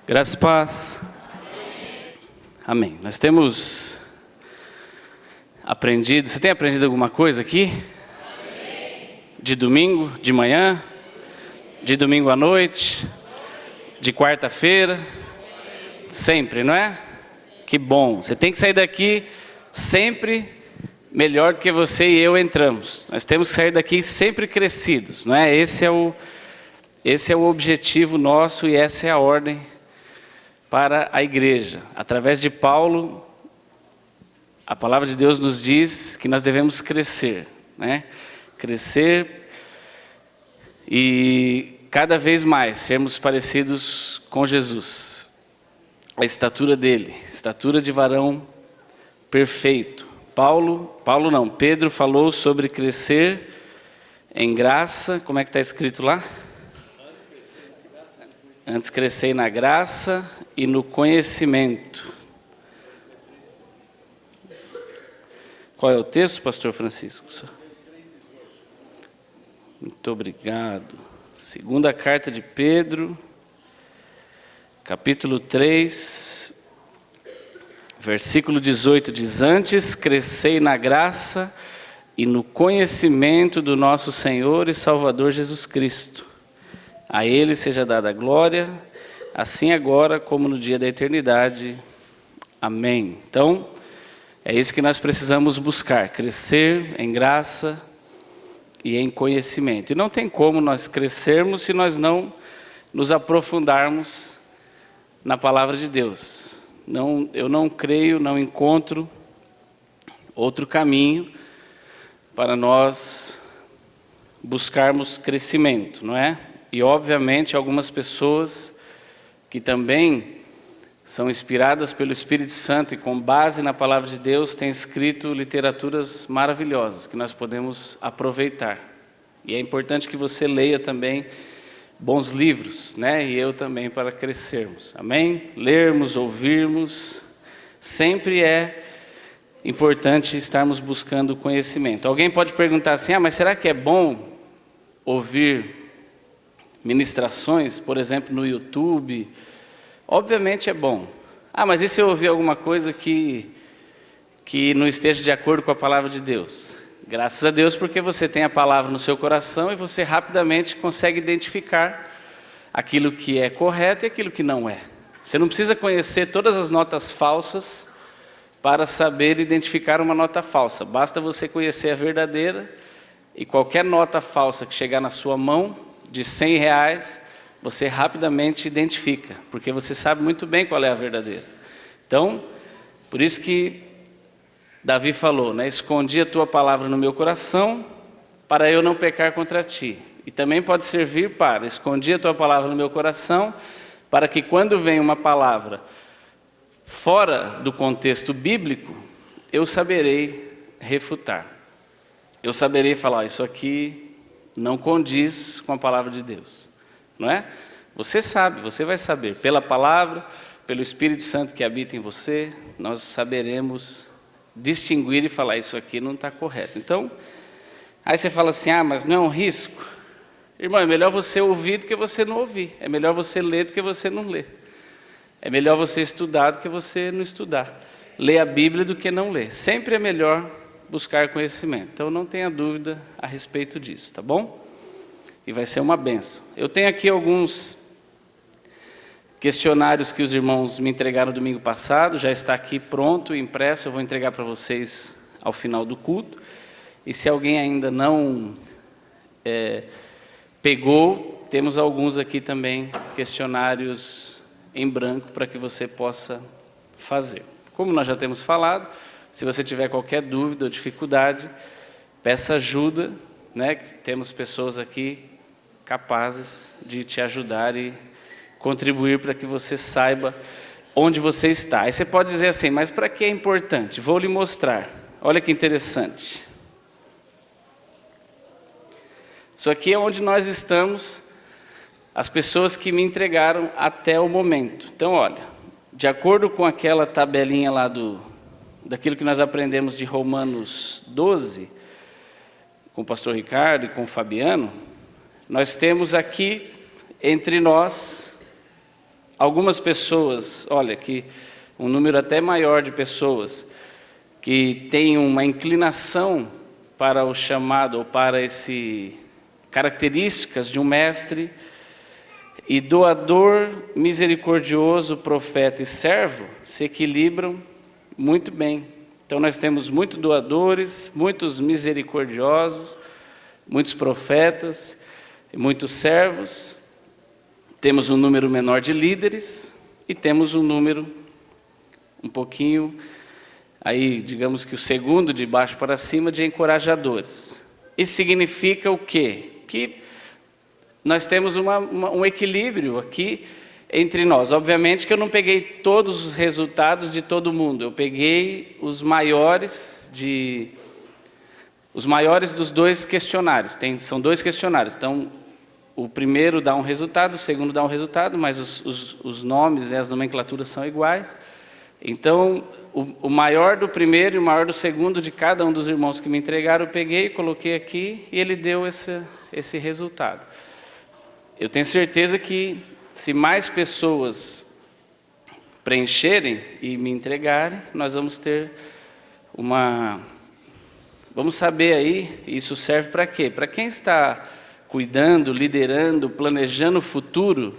Graças e paz. Amém. Nós temos aprendido, você tem aprendido alguma coisa aqui? Amém. De domingo, de manhã, de domingo à noite, de quarta-feira, sempre, não é? Que bom, você tem que sair daqui sempre melhor do que você e eu entramos. Nós temos que sair daqui sempre crescidos, não é? Esse é o objetivo nosso e essa é a ordem para a igreja. Através de Paulo, a palavra de Deus nos diz que nós devemos crescer, né? Crescer e cada vez mais sermos parecidos com Jesus. A estatura dele, estatura de varão perfeito. Pedro falou sobre crescer em graça. Como é que está escrito lá? Antes crescei na graça e no conhecimento. Qual é o texto, pastor Francisco? Muito obrigado. Segunda carta de Pedro, capítulo 3, versículo 18, diz: antes crescei na graça e no conhecimento do nosso Senhor e Salvador Jesus Cristo. A Ele seja dada a glória, assim agora como no dia da eternidade. Amém. Então, é isso que nós precisamos buscar, crescer em graça e em conhecimento. E não tem como nós crescermos se nós não nos aprofundarmos na palavra de Deus. Eu não creio, não encontro outro caminho para nós buscarmos crescimento, não é? E obviamente algumas pessoas que também são inspiradas pelo Espírito Santo e com base na palavra de Deus têm escrito literaturas maravilhosas que nós podemos aproveitar. E é importante que você leia também bons livros, né? E eu também, para crescermos. Amém? Lermos, ouvirmos, sempre é importante estarmos buscando conhecimento. Alguém pode perguntar assim: mas será que é bom ouvir ministrações, por exemplo, no YouTube? Obviamente é bom. Mas e se eu ouvir alguma coisa que não esteja de acordo com a palavra de Deus? Graças a Deus, porque você tem a palavra no seu coração e você rapidamente consegue identificar aquilo que é correto e aquilo que não é. Você não precisa conhecer todas as notas falsas para saber identificar uma nota falsa. Basta você conhecer a verdadeira, e qualquer nota falsa que chegar na sua mão, de R$100, você rapidamente identifica, porque você sabe muito bem qual é a verdadeira. Então, por isso que Davi falou, né? Escondi a tua palavra no meu coração, para eu não pecar contra ti. E também pode servir para: escondi a tua palavra no meu coração, para que quando vem uma palavra fora do contexto bíblico, eu saberei refutar. Eu saberei falar: isso aqui não condiz com a palavra de Deus, não é? Você sabe, você vai saber, pela palavra, pelo Espírito Santo que habita em você, nós saberemos distinguir e falar: isso aqui não está correto. Então, aí você fala assim: mas não é um risco? Irmão, é melhor você ouvir do que você não ouvir, é melhor você ler do que você não ler, é melhor você estudar do que você não estudar, ler a Bíblia do que não ler, sempre é melhor buscar conhecimento. Então não tenha dúvida a respeito disso, tá bom? E vai ser uma bênção. Eu tenho aqui alguns questionários que os irmãos me entregaram domingo passado, já está aqui pronto, impresso, eu vou entregar para vocês ao final do culto. E se alguém ainda não pegou, temos alguns aqui também, questionários em branco, para que você possa fazer. Como nós já temos falado, se você tiver qualquer dúvida ou dificuldade, peça ajuda, né? Temos pessoas aqui capazes de te ajudar e contribuir para que você saiba onde você está. Aí você pode dizer assim: mas para que é importante? Vou lhe mostrar. Olha que interessante. Isso aqui é onde nós estamos, as pessoas que me entregaram até o momento. Então, olha, de acordo com aquela tabelinha lá daquilo que nós aprendemos de Romanos 12, com o pastor Ricardo e com o Fabiano, nós temos aqui entre nós algumas pessoas, olha, que um número até maior de pessoas que têm uma inclinação para o chamado, ou para características de um mestre e doador, misericordioso, profeta e servo, se equilibram muito bem. Então nós temos muitos doadores, muitos misericordiosos, muitos profetas, muitos servos, temos um número menor de líderes e temos um número um pouquinho, aí digamos que o segundo de baixo para cima, de encorajadores. Isso significa o quê? Que nós temos um equilíbrio aqui entre nós. Obviamente que eu não peguei todos os resultados de todo mundo, eu peguei os maiores dos 2 questionários. São 2 questionários, então o primeiro dá um resultado, o segundo dá um resultado, mas os nomes e as nomenclaturas são iguais. Então, o maior do primeiro e o maior do segundo de cada um dos irmãos que me entregaram, eu peguei, coloquei aqui e ele deu esse resultado. Eu tenho certeza que se mais pessoas preencherem e me entregarem, nós vamos ter vamos saber aí, isso serve para quê? Para quem está cuidando, liderando, planejando o futuro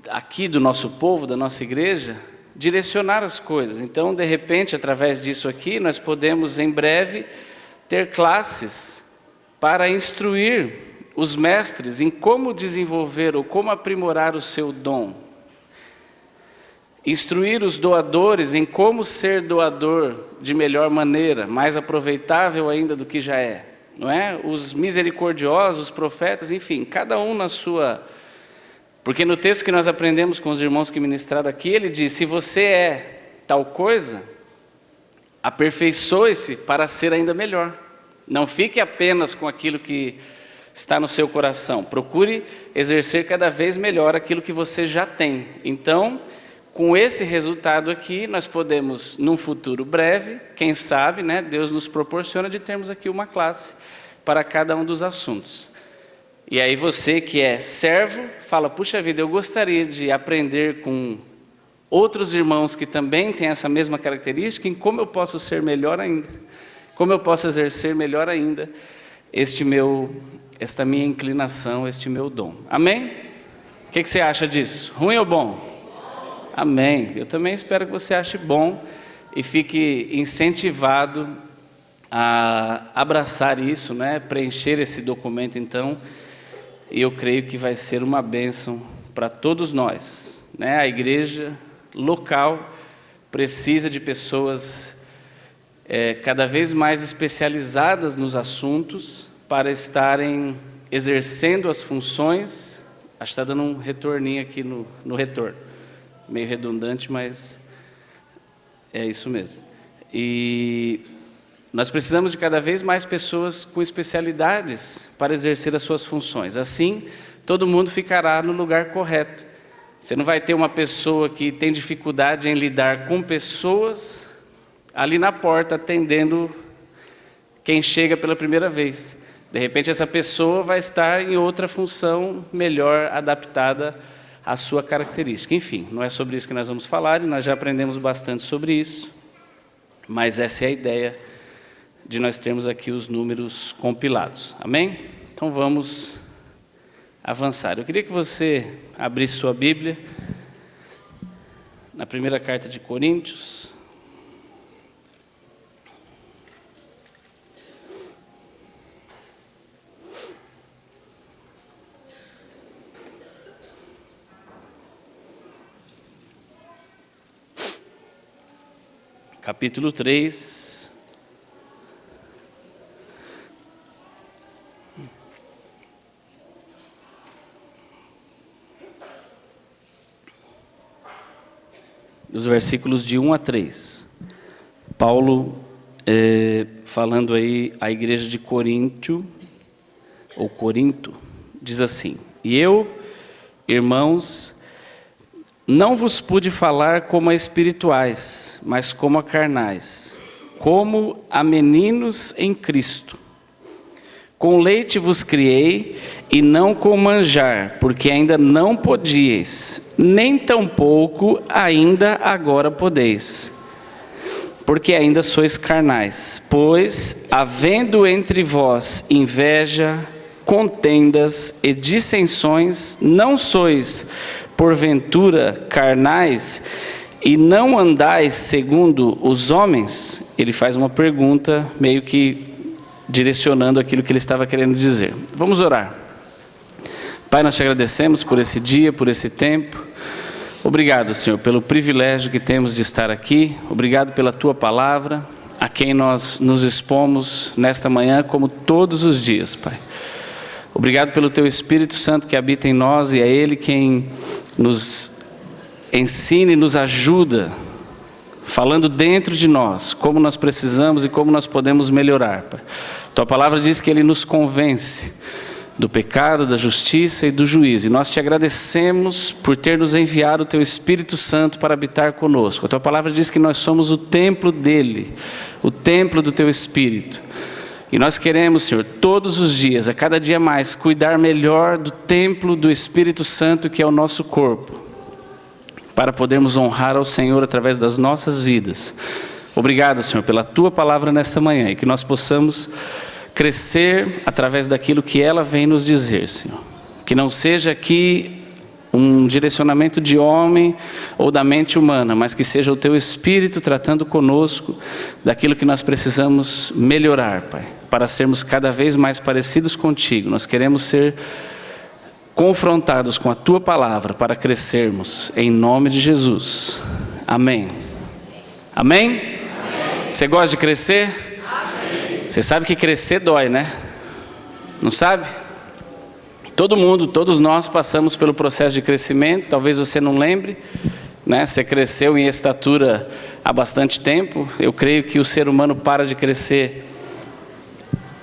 aqui do nosso povo, da nossa igreja, direcionar as coisas. Então, de repente, através disso aqui, nós podemos em breve ter classes para instruir os mestres em como desenvolver ou como aprimorar o seu dom. Instruir os doadores em como ser doador de melhor maneira, mais aproveitável ainda do que já é. Não é? Os misericordiosos, os profetas, enfim, cada um na sua... Porque no texto que nós aprendemos com os irmãos que ministraram aqui, ele diz, se você é tal coisa, aperfeiçoe-se para ser ainda melhor. Não fique apenas com aquilo que está no seu coração. Procure exercer cada vez melhor aquilo que você já tem. Então, com esse resultado aqui, nós podemos, num futuro breve, quem sabe, né, Deus nos proporciona de termos aqui uma classe para cada um dos assuntos. E aí você que é servo, fala, puxa vida, eu gostaria de aprender com outros irmãos que também têm essa mesma característica, em como eu posso ser melhor ainda, como eu posso exercer melhor ainda esta minha inclinação, este meu dom. Amém? O que você acha disso? Ruim ou bom? Amém. Eu também espero que você ache bom e fique incentivado a abraçar isso, né? Preencher esse documento então, e eu creio que vai ser uma bênção para todos nós, né? A igreja local precisa de pessoas cada vez mais especializadas nos assuntos para estarem exercendo as funções. Acho que está dando um retorninho aqui no retorno. Meio redundante, mas é isso mesmo. E nós precisamos de cada vez mais pessoas com especialidades para exercer as suas funções. Assim, todo mundo ficará no lugar correto. Você não vai ter uma pessoa que tem dificuldade em lidar com pessoas ali na porta, atendendo quem chega pela primeira vez. De repente, essa pessoa vai estar em outra função melhor adaptada à sua característica. Enfim, não é sobre isso que nós vamos falar, e nós já aprendemos bastante sobre isso, mas essa é a ideia de nós termos aqui os números compilados. Amém? Então vamos avançar. Eu queria que você abrisse sua Bíblia na primeira carta de Coríntios. Capítulo 3. Dos versículos de 1 a 3. Paulo falando aí à igreja de Corinto, ou Corinto, diz assim: E eu, irmãos, não vos pude falar como a espirituais, mas como a carnais, como a meninos em Cristo. Com leite vos criei, e não com manjar, porque ainda não podíeis, nem tampouco ainda agora podeis, porque ainda sois carnais. Pois, havendo entre vós inveja, contendas e dissensões, não sois, porventura, carnais, e não andais segundo os homens? Ele faz uma pergunta, meio que direcionando aquilo que ele estava querendo dizer. Vamos orar. Pai, nós te agradecemos por esse dia, por esse tempo. Obrigado, Senhor, pelo privilégio que temos de estar aqui. Obrigado pela Tua palavra, a quem nós nos expomos nesta manhã, como todos os dias, Pai. Obrigado pelo Teu Espírito Santo que habita em nós, e é Ele quem nos ensina e nos ajuda, falando dentro de nós, como nós precisamos e como nós podemos melhorar, Pai. Tua palavra diz que Ele nos convence do pecado, da justiça e do juízo. E nós te agradecemos por ter nos enviado o Teu Espírito Santo para habitar conosco. A Tua palavra diz que nós somos o templo dEle, o templo do Teu Espírito. E nós queremos, Senhor, todos os dias, a cada dia mais, cuidar melhor do templo do Espírito Santo, que é o nosso corpo, para podermos honrar ao Senhor através das nossas vidas. Obrigado, Senhor, pela Tua palavra nesta manhã, e que nós possamos crescer através daquilo que ela vem nos dizer, Senhor. Que não seja aqui um direcionamento de homem ou da mente humana, mas que seja o Teu Espírito tratando conosco daquilo que nós precisamos melhorar, Pai, para sermos cada vez mais parecidos contigo. Nós queremos ser confrontados com a Tua palavra para crescermos, em nome de Jesus. Amém. Amém? Amém. Você gosta de crescer? Amém. Você sabe que crescer dói, né? Não sabe? Todo mundo, todos nós passamos pelo processo de crescimento. Talvez você não lembre, né? Você cresceu em estatura há bastante tempo. Eu creio que o ser humano para de crescer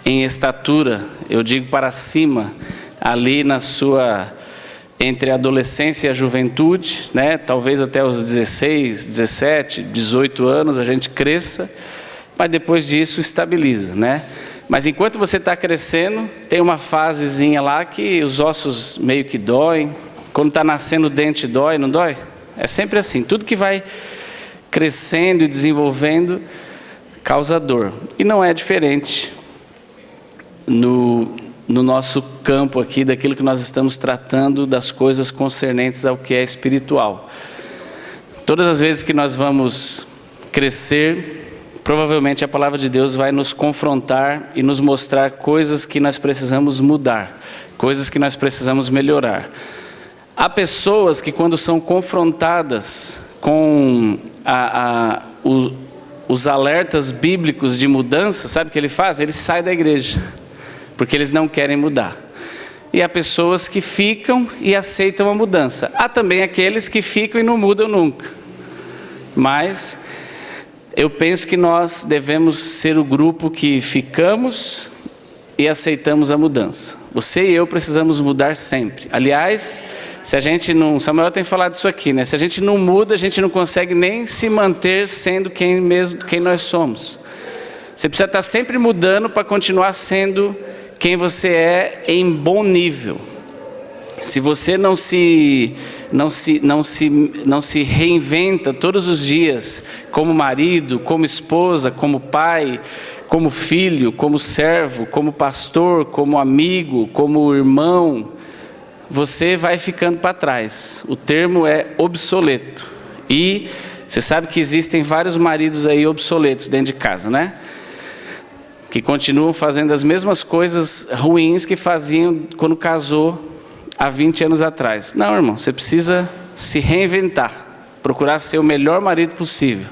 em estatura, eu digo para cima, ali na sua, entre a adolescência e a juventude, né? Talvez até os 16, 17, 18 anos a gente cresça, mas depois disso estabiliza, né? Mas enquanto você está crescendo, tem uma fasezinha lá que os ossos meio que doem. Quando está nascendo o dente dói, não dói? É sempre assim, tudo que vai crescendo e desenvolvendo causa dor. E não é diferente no nosso campo aqui, daquilo que nós estamos tratando, das coisas concernentes ao que é espiritual. Todas as vezes que nós vamos crescer, provavelmente a palavra de Deus vai nos confrontar e nos mostrar coisas que nós precisamos mudar, coisas que nós precisamos melhorar. Há pessoas que, quando são confrontadas com os alertas bíblicos de mudança, sabe o que ele faz? Ele sai da igreja, porque eles não querem mudar. E há pessoas que ficam e aceitam a mudança. Há também aqueles que ficam e não mudam nunca. Mas eu penso que nós devemos ser o grupo que ficamos e aceitamos a mudança. Você e eu precisamos mudar sempre. Aliás, se a gente não... Samuel tem falado isso aqui, né? Se a gente não muda, a gente não consegue nem se manter sendo quem nós somos. Você precisa estar sempre mudando para continuar sendo quem você é em bom nível. Se você não se reinventa todos os dias, como marido, como esposa, como pai, como filho, como servo, como pastor, como amigo, como irmão, você vai ficando para trás. O termo é obsoleto. E você sabe que existem vários maridos aí obsoletos dentro de casa, né? Que continuam fazendo as mesmas coisas ruins que faziam quando casou há 20 anos atrás. Não, irmão, você precisa se reinventar, procurar ser o melhor marido possível.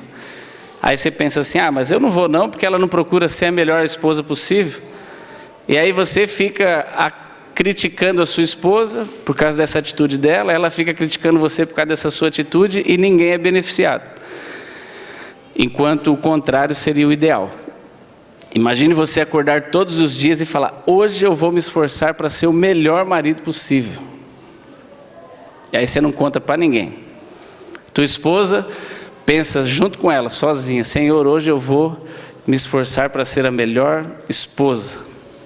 Aí você pensa assim, mas eu não vou não, porque ela não procura ser a melhor esposa possível. E aí você fica criticando a sua esposa por causa dessa atitude dela, ela fica criticando você por causa dessa sua atitude e ninguém é beneficiado. Enquanto o contrário seria o ideal. Imagine você acordar todos os dias e falar, hoje eu vou me esforçar para ser o melhor marido possível. E aí você não conta para ninguém. Tua esposa pensa junto com ela, sozinha, Senhor, hoje eu vou me esforçar para ser a melhor esposa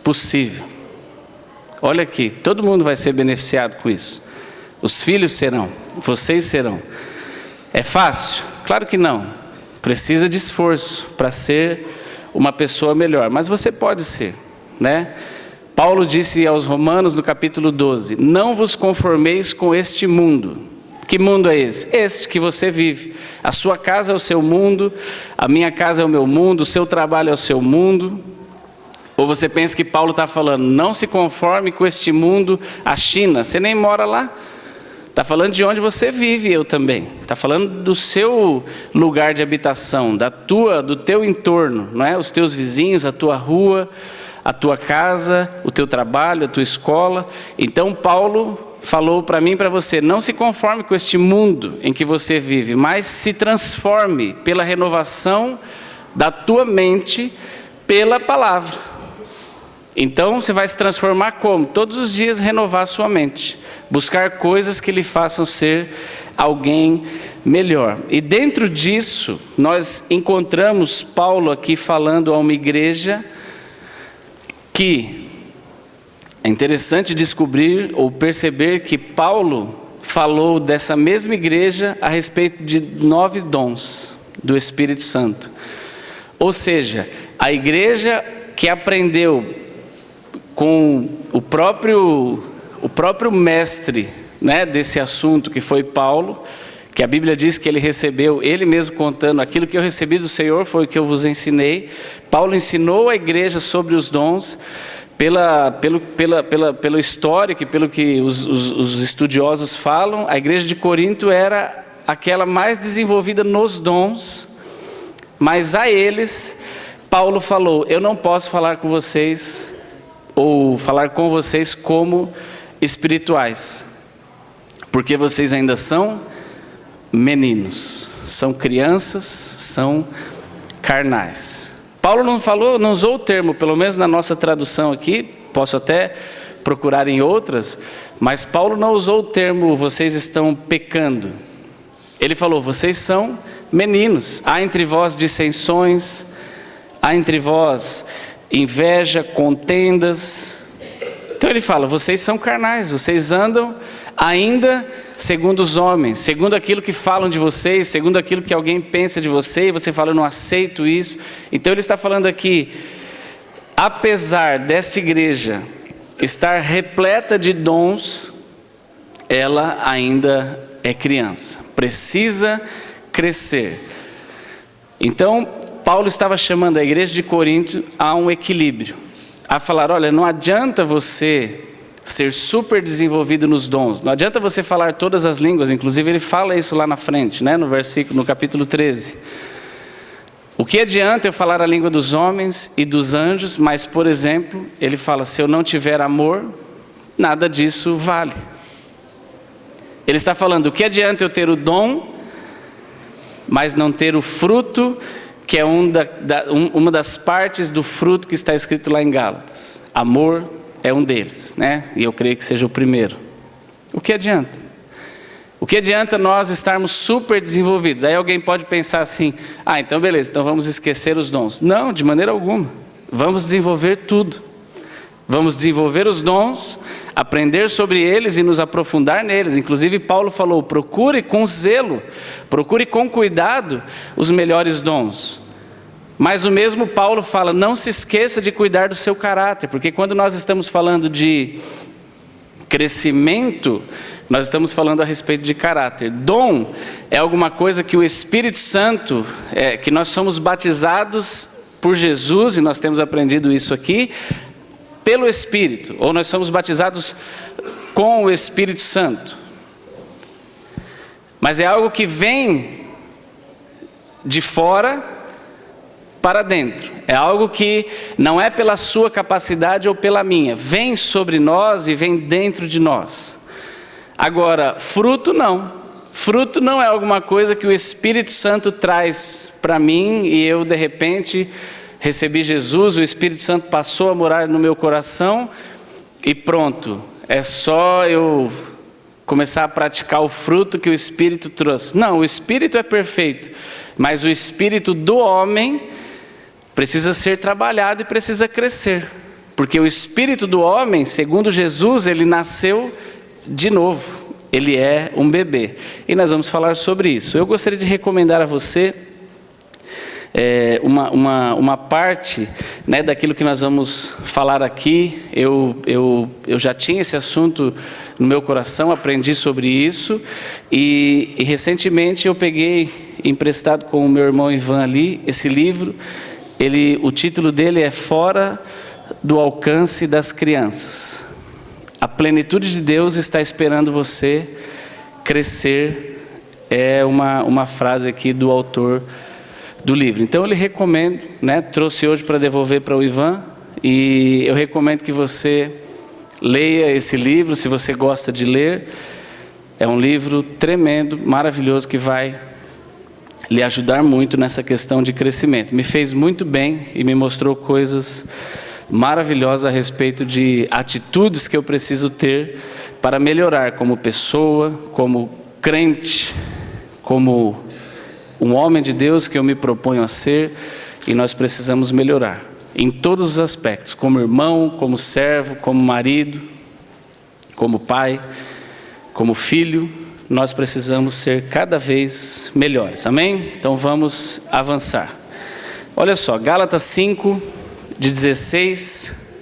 possível. Olha aqui, todo mundo vai ser beneficiado com isso. Os filhos serão, vocês serão. É fácil? Claro que não. Precisa de esforço para ser uma pessoa melhor, mas você pode ser, né? Paulo disse aos Romanos no capítulo 12, não vos conformeis com este mundo. Que mundo é esse? Este que você vive. A sua casa é o seu mundo, a minha casa é o meu mundo, o seu trabalho é o seu mundo. Ou você pensa que Paulo está falando, não se conforme com este mundo, a China, você nem mora lá. Está falando de onde você vive, eu também. Está falando do seu lugar de habitação, do teu entorno, não é? Os teus vizinhos, a tua rua, a tua casa, o teu trabalho, a tua escola. Então Paulo falou para mim e para você, não se conforme com este mundo em que você vive, mas se transforme pela renovação da tua mente pela palavra. Então você vai se transformar como? Todos os dias renovar a sua mente, buscar coisas que lhe façam ser alguém melhor. E dentro disso, nós encontramos Paulo aqui falando a uma igreja que é interessante descobrir ou perceber que Paulo falou dessa mesma igreja a respeito de 9 dons do Espírito Santo. Ou seja, a igreja que aprendeu com o próprio mestre, né, desse assunto, que foi Paulo, que a Bíblia diz que ele recebeu, ele mesmo contando, aquilo que eu recebi do Senhor foi o que eu vos ensinei. Paulo ensinou a igreja sobre os dons, pelo histórico e pelo que os estudiosos falam, a igreja de Corinto era aquela mais desenvolvida nos dons, mas a eles, Paulo falou, eu não posso falar com vocês, ou falar com vocês como espirituais, porque vocês ainda são meninos, são crianças, são carnais. Paulo não usou o termo, pelo menos na nossa tradução aqui, posso até procurar em outras, mas Paulo não usou o termo, vocês estão pecando. Ele falou, vocês são meninos, há entre vós dissensões, há entre vós inveja, contendas. Então ele fala, vocês são carnais, vocês andam ainda segundo os homens, segundo aquilo que falam de vocês, segundo aquilo que alguém pensa de você, e você fala, eu não aceito isso. Então ele está falando aqui, apesar desta igreja estar repleta de dons, ela ainda é criança, precisa crescer. Então Paulo estava chamando a igreja de Corinto a um equilíbrio, a falar, olha, não adianta você ser super desenvolvido nos dons, não adianta você falar todas as línguas, inclusive ele fala isso lá na frente, né, no capítulo 13. O que adianta eu falar a língua dos homens e dos anjos, mas, por exemplo, ele fala, se eu não tiver amor, nada disso vale. Ele está falando, o que adianta eu ter o dom, mas não ter o fruto, que é uma das partes do fruto que está escrito lá em Gálatas. Amor é um deles, né? E eu creio que seja o primeiro. O que adianta? O que adianta nós estarmos super desenvolvidos? Aí alguém pode pensar assim, então beleza, então vamos esquecer os dons. Não, de maneira alguma. Vamos desenvolver tudo. Vamos desenvolver os dons, aprender sobre eles e nos aprofundar neles. Inclusive Paulo falou, procure com zelo, procure com cuidado os melhores dons. Mas o mesmo Paulo fala, não se esqueça de cuidar do seu caráter, porque quando nós estamos falando de crescimento, nós estamos falando a respeito de caráter. Dom é alguma coisa que o Espírito Santo, que nós somos batizados por Jesus, e nós temos aprendido isso aqui, pelo Espírito, ou nós somos batizados com o Espírito Santo. Mas é algo que vem de fora para dentro. É algo que não é pela sua capacidade ou pela minha. Vem sobre nós e vem dentro de nós. Agora, fruto não. Fruto não é alguma coisa que o Espírito Santo traz para mim e eu de repente recebi Jesus, o Espírito Santo passou a morar no meu coração e pronto. É só eu começar a praticar o fruto que o Espírito trouxe. Não, o Espírito é perfeito, mas o Espírito do homem precisa ser trabalhado e precisa crescer. Porque o espírito do homem, segundo Jesus, ele nasceu de novo. Ele é um bebê. E nós vamos falar sobre isso. Eu gostaria de recomendar a você uma parte, né, daquilo que nós vamos falar aqui. Eu já tinha esse assunto no meu coração, aprendi sobre isso. E recentemente eu peguei emprestado com o meu irmão Ivan ali, esse livro. O título dele é Fora do Alcance das Crianças. A plenitude de Deus está esperando você crescer. É uma frase aqui do autor do livro. Então eu lhe recomendo, né, trouxe hoje para devolver para o Ivan, e eu recomendo que você leia esse livro, se você gosta de ler. É um livro tremendo, maravilhoso, que vai lhe ajudar muito nessa questão de crescimento. Me fez muito bem e me mostrou coisas maravilhosas a respeito de atitudes que eu preciso ter para melhorar como pessoa, como crente, como um homem de Deus que eu me proponho a ser. E nós precisamos melhorar em todos os aspectos, como irmão, como servo, como marido, como pai, como filho. Nós precisamos ser cada vez melhores, amém? Então vamos avançar. Olha só, Gálatas 5, de 16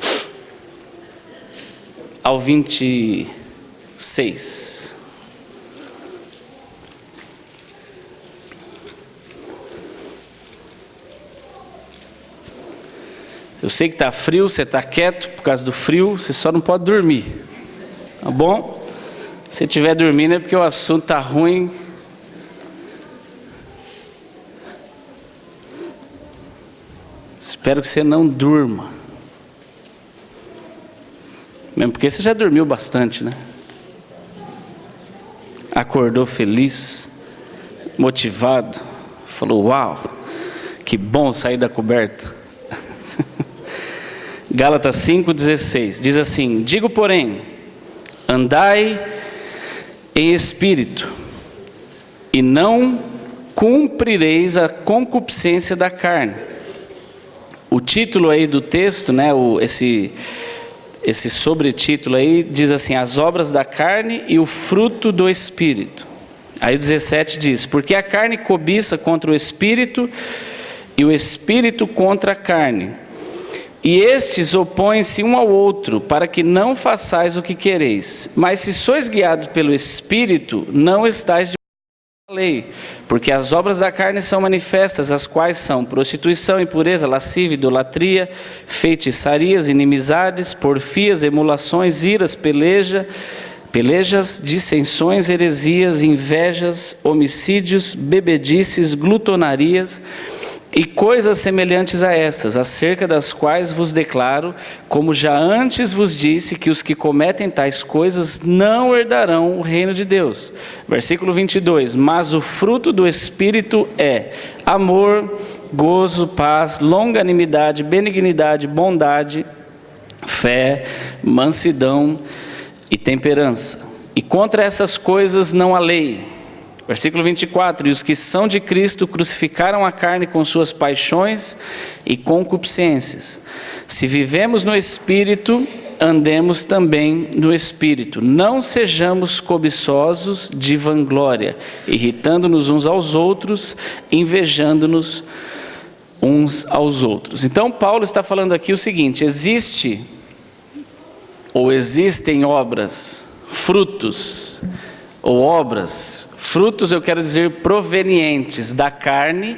ao 26. Eu sei que está frio, você está quieto por causa do frio, você só não pode dormir, tá bom? Se estiver dormindo é porque o assunto está ruim. Espero que você não durma. Mesmo porque você já dormiu bastante, né? Acordou feliz, motivado, falou: uau, que bom sair da coberta. Gálatas 5,16 diz assim: digo, porém, andai em espírito, e não cumprireis a concupiscência da carne. O título aí do texto, né, esse sobretítulo aí, diz assim: as obras da carne e o fruto do espírito. Aí o 17 diz: porque a carne cobiça contra o espírito, e o espírito contra a carne. E estes opõem-se um ao outro, para que não façais o que quereis. Mas se sois guiados pelo Espírito, não estáis debaixo da lei. Porque as obras da carne são manifestas, as quais são prostituição, impureza, lascívia, idolatria, feitiçarias, inimizades, porfias, emulações, iras, pelejas, dissensões, heresias, invejas, homicídios, bebedices, glutonarias e coisas semelhantes a estas, acerca das quais vos declaro, como já antes vos disse, que os que cometem tais coisas não herdarão o reino de Deus. Versículo 22, mas o fruto do Espírito é amor, gozo, paz, longanimidade, benignidade, bondade, fé, mansidão e temperança. E contra essas coisas não há lei. Versículo 24, e os que são de Cristo crucificaram a carne com suas paixões e concupiscências. Se vivemos no Espírito, andemos também no Espírito. Não sejamos cobiçosos de vanglória, irritando-nos uns aos outros, invejando-nos uns aos outros. Então Paulo está falando aqui o seguinte: existem obras, frutos, ou obras, frutos eu quero dizer provenientes da carne.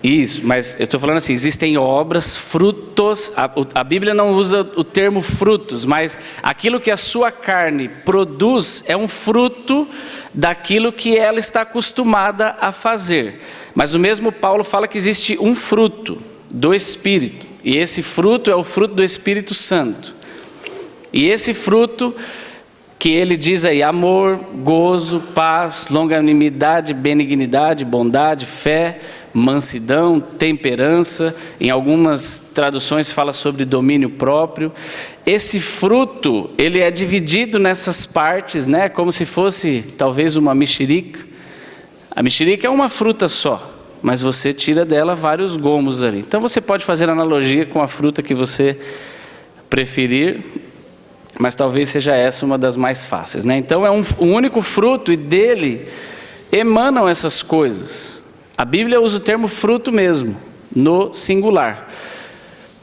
Isso, mas eu estou falando assim, existem obras, frutos, a Bíblia não usa o termo frutos, mas aquilo que a sua carne produz é um fruto daquilo que ela está acostumada a fazer. Mas o mesmo Paulo fala que existe um fruto do Espírito, e esse fruto é o fruto do Espírito Santo. E esse fruto que ele diz aí: amor, gozo, paz, longanimidade, benignidade, bondade, fé, mansidão, temperança. Em algumas traduções fala sobre domínio próprio. Esse fruto, ele é dividido nessas partes, né? Como se fosse talvez uma mexerica. A mexerica é uma fruta só, mas você tira dela vários gomos ali. Então você pode fazer analogia com a fruta que você preferir, mas talvez seja essa uma das mais fáceis, né? Então é um único fruto e dele emanam essas coisas. A Bíblia usa o termo fruto mesmo, no singular.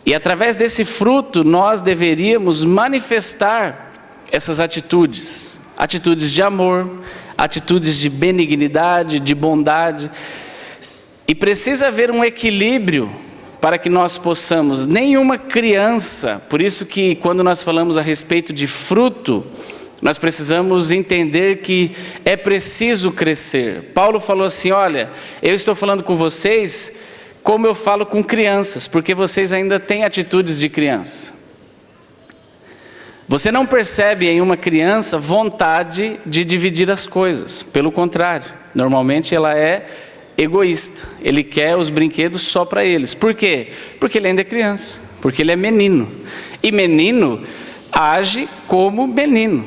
E através desse fruto nós deveríamos manifestar essas atitudes. Atitudes de amor, atitudes de benignidade, de bondade. E precisa haver um equilíbrio para que nós possamos, nenhuma criança, por isso que quando nós falamos a respeito de fruto, nós precisamos entender que é preciso crescer. Paulo falou assim, olha, eu estou falando com vocês como eu falo com crianças, porque vocês ainda têm atitudes de criança. Você não percebe em uma criança vontade de dividir as coisas, pelo contrário, normalmente ela é egoísta, ele quer os brinquedos só para eles. Por quê? Porque ele ainda é criança, porque ele é menino. E menino age como menino.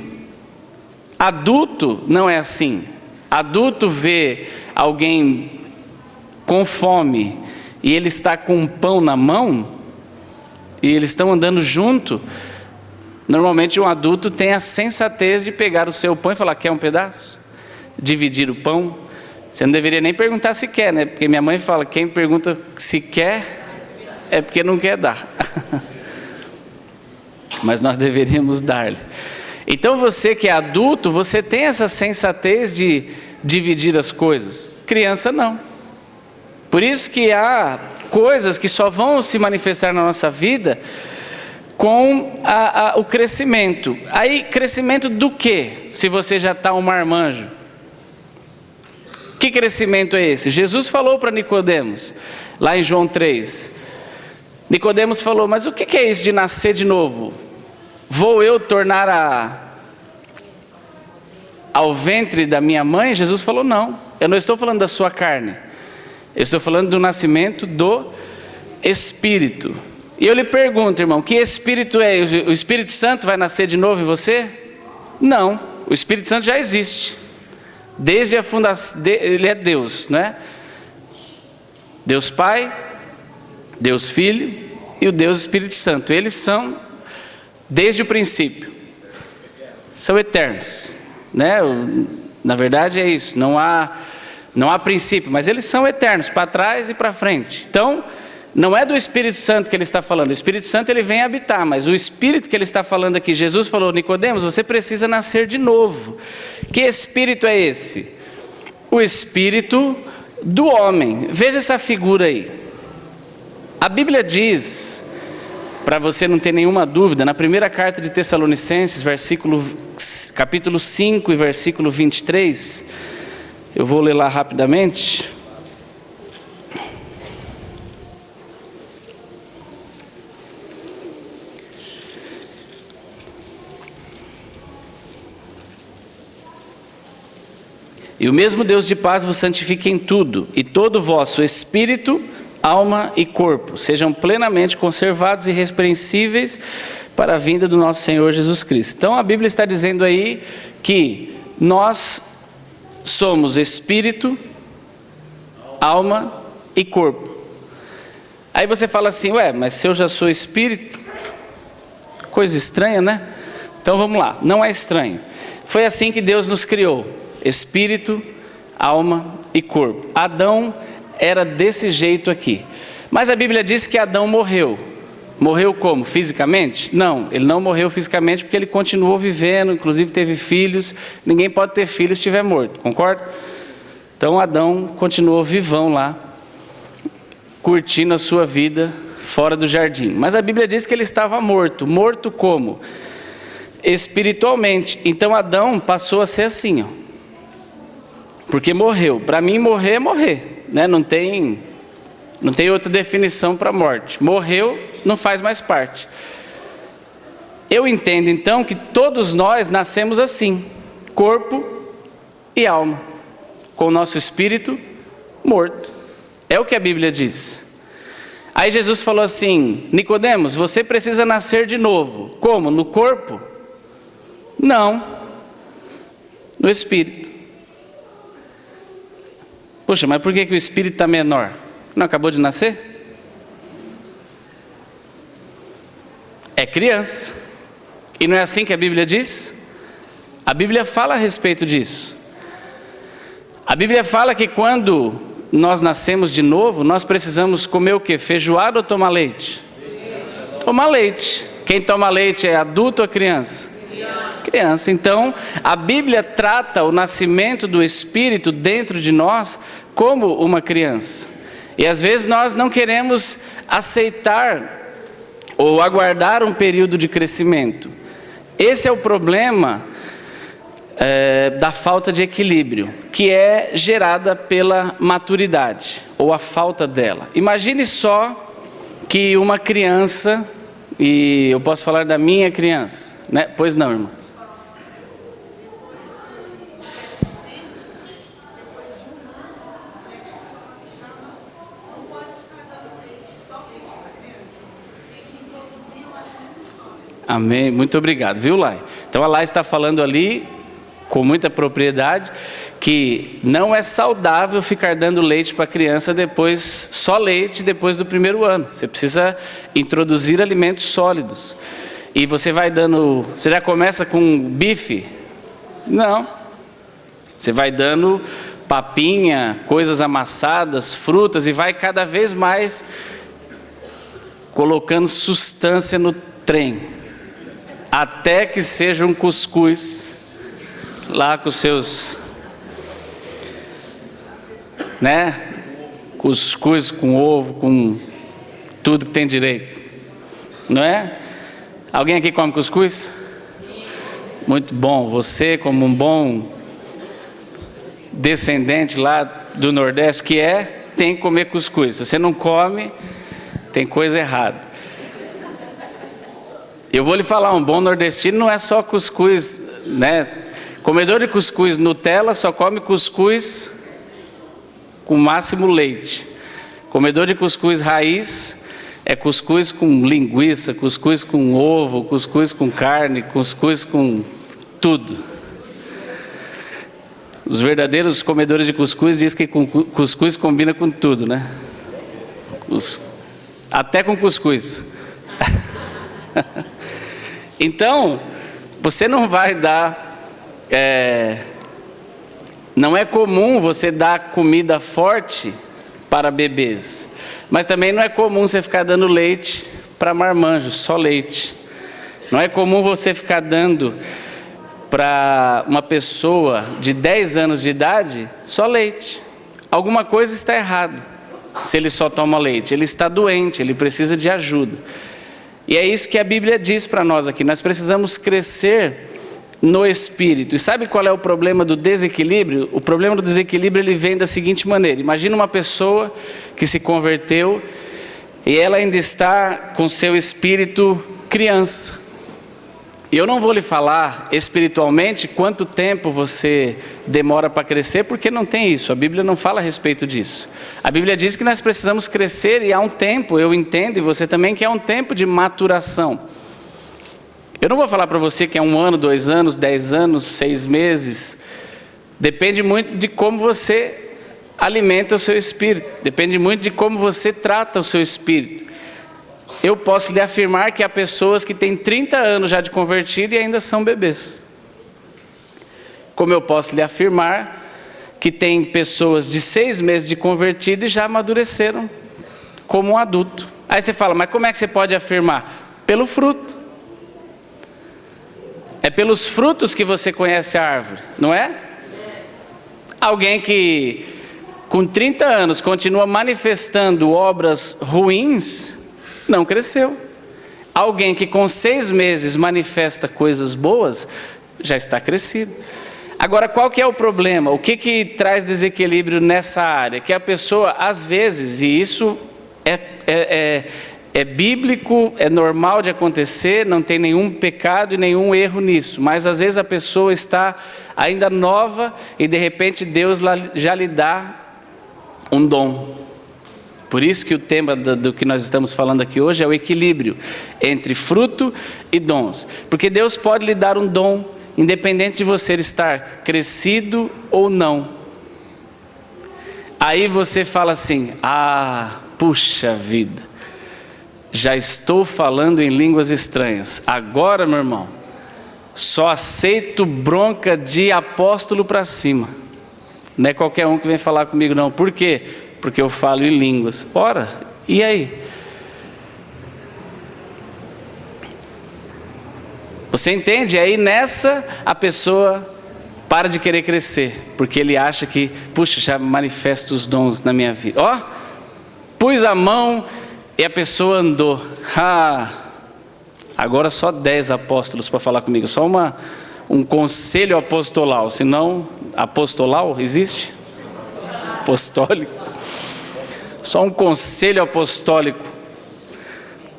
Adulto não é assim. Adulto vê alguém com fome e ele está com um pão na mão e eles estão andando junto. Normalmente um adulto tem a sensatez de pegar o seu pão e falar, quer um pedaço? Dividir o pão. Você não deveria nem perguntar se quer, né? Porque minha mãe fala, quem pergunta se quer, é porque não quer dar. Mas nós deveríamos dar-lhe. Então você que é adulto, você tem essa sensatez de dividir as coisas. Criança não. Por isso que há coisas que só vão se manifestar na nossa vida com o crescimento. Aí, crescimento do quê? Se você já está um marmanjo. Que crescimento é esse? Jesus falou para Nicodemos, lá em João 3. Nicodemos falou, mas o que é isso de nascer de novo? Vou eu tornar ao ventre da minha mãe? Jesus falou, não. Eu não estou falando da sua carne. Eu estou falando do nascimento do Espírito. E eu lhe pergunto, irmão, que Espírito é? O Espírito Santo vai nascer de novo em você? Não, o Espírito Santo já existe. Desde a fundação, ele é Deus, não é? Deus Pai, Deus Filho e o Deus Espírito Santo. Eles são, desde o princípio, são eternos, né? Na verdade é isso, não há princípio, mas eles são eternos, para trás e para frente. Então, não é do Espírito Santo que ele está falando. O Espírito Santo ele vem habitar, mas o Espírito que ele está falando aqui, Jesus falou, Nicodemos, você precisa nascer de novo. Que Espírito é esse? O Espírito do homem. Veja essa figura aí. A Bíblia diz, para você não ter nenhuma dúvida, na primeira carta de Tessalonicenses, capítulo 5 e versículo 23, eu vou ler lá rapidamente. E o mesmo Deus de paz vos santifique em tudo, e todo o vosso espírito, alma e corpo sejam plenamente conservados e irrepreensíveis para a vinda do nosso Senhor Jesus Cristo. Então a Bíblia está dizendo aí que nós somos espírito, alma e corpo. Aí você fala assim, ué, mas se eu já sou espírito, coisa estranha, né? Então vamos lá, não é estranho. Foi assim que Deus nos criou. Espírito, alma e corpo. Adão era desse jeito aqui. Mas a Bíblia diz que Adão morreu. Morreu como? Fisicamente? Não, ele não morreu fisicamente porque ele continuou vivendo, inclusive teve filhos. Ninguém pode ter filhos se estiver morto, concorda? Então Adão continuou vivão lá, curtindo a sua vida fora do jardim. Mas a Bíblia diz que ele estava morto. Morto como? Espiritualmente. Então Adão passou a ser assim, ó. Porque morreu. Para mim morrer é morrer, né? Não tem outra definição para morte. Morreu, não faz mais parte. Eu entendo então que todos nós nascemos assim, corpo e alma, com o nosso espírito morto. É o que a Bíblia diz. Aí Jesus falou assim, Nicodemos, você precisa nascer de novo. Como? No corpo? Não, no espírito. Poxa, mas por que o espírito está menor? Não acabou de nascer? é criança. E não é assim que a Bíblia diz? A Bíblia fala a respeito disso. A Bíblia fala que quando nós nascemos de novo, nós precisamos comer o quê? Feijoada ou tomar leite? Tomar leite. Quem toma leite é adulto ou criança? Criança. Então, a Bíblia trata o nascimento do Espírito dentro de nós como uma criança. E às vezes nós não queremos aceitar ou aguardar um período de crescimento. Esse é o problema da falta de equilíbrio, que é gerada pela maturidade, ou a falta dela. Imagine só que uma criança, e eu posso falar da minha criança, né? Pois não, irmão? Amém, muito obrigado, viu, Lai? Então a Lai está falando ali, com muita propriedade, que não é saudável ficar dando leite para a criança depois, só leite depois do primeiro ano. Você precisa introduzir alimentos sólidos. E você vai dando, você já começa com bife? Não. Você vai dando papinha, coisas amassadas, frutas, e vai cada vez mais colocando sustância no trem. Até que seja um cuscuz, lá com seus, né? Cuscuz com ovo, com tudo que tem direito, não é? Alguém aqui come cuscuz? Muito bom. Você, como um bom descendente lá do Nordeste, tem que comer cuscuz. Se você não come, tem coisa errada. Eu vou lhe falar, um bom nordestino não é só cuscuz, né? Comedor de cuscuz Nutella só come cuscuz com máximo leite. Comedor de cuscuz raiz é cuscuz com linguiça, cuscuz com ovo, cuscuz com carne, cuscuz com tudo. Os verdadeiros comedores de cuscuz dizem que cuscuz combina com tudo, né? Até com cuscuz. Então, você não vai dar, não é comum você dar comida forte para bebês, mas também não é comum você ficar dando leite para marmanjos, só leite. Não é comum você ficar dando para uma pessoa de 10 anos de idade só leite. Alguma coisa está errada se ele só toma leite, ele está doente, ele precisa de ajuda. E é isso que a Bíblia diz para nós aqui, nós precisamos crescer no Espírito. E sabe qual é o problema do desequilíbrio? O problema do desequilíbrio ele vem da seguinte maneira: imagina uma pessoa que se converteu e ela ainda está com seu espírito criança. E eu não vou lhe falar espiritualmente quanto tempo você demora para crescer, porque não tem isso, a Bíblia não fala a respeito disso. A Bíblia diz que nós precisamos crescer e há um tempo, eu entendo, e você também, que é um tempo de maturação. Eu não vou falar para você que é 1 ano, 2 anos, 10 anos, 6 meses. Depende muito de como você alimenta o seu espírito, depende muito de como você trata o seu espírito. Eu posso lhe afirmar que há pessoas que têm 30 anos já de convertido e ainda são bebês. Como eu posso lhe afirmar que tem pessoas de 6 meses de convertido e já amadureceram como um adulto. Aí você fala, mas como é que você pode afirmar? Pelo fruto. É pelos frutos que você conhece a árvore, não é? Alguém que com 30 anos continua manifestando obras ruins, não cresceu. Alguém que com 6 meses manifesta coisas boas, já está crescido. Agora, qual que é o problema? O que traz desequilíbrio nessa área? Que a pessoa, às vezes, e isso é bíblico, é normal de acontecer, não tem nenhum pecado e nenhum erro nisso, mas às vezes a pessoa está ainda nova e de repente Deus já lhe dá um dom. Por isso que o tema do que nós estamos falando aqui hoje é o equilíbrio entre fruto e dons. Porque Deus pode lhe dar um dom, independente de você estar crescido ou não. Aí você fala assim, puxa vida, já estou falando em línguas estranhas. Agora, meu irmão, só aceito bronca de apóstolo para cima. Não é qualquer um que vem falar comigo, não. Por quê? Porque eu falo em línguas. Ora, e aí? Você entende? Aí nessa a pessoa para de querer crescer, porque ele acha que, puxa, já manifesta os dons na minha vida. Ó, pus a mão e a pessoa andou. Agora só 10 apóstolos para falar comigo, só um conselho apostolal, senão, apostolal existe? Apostólico. Só um conselho apostólico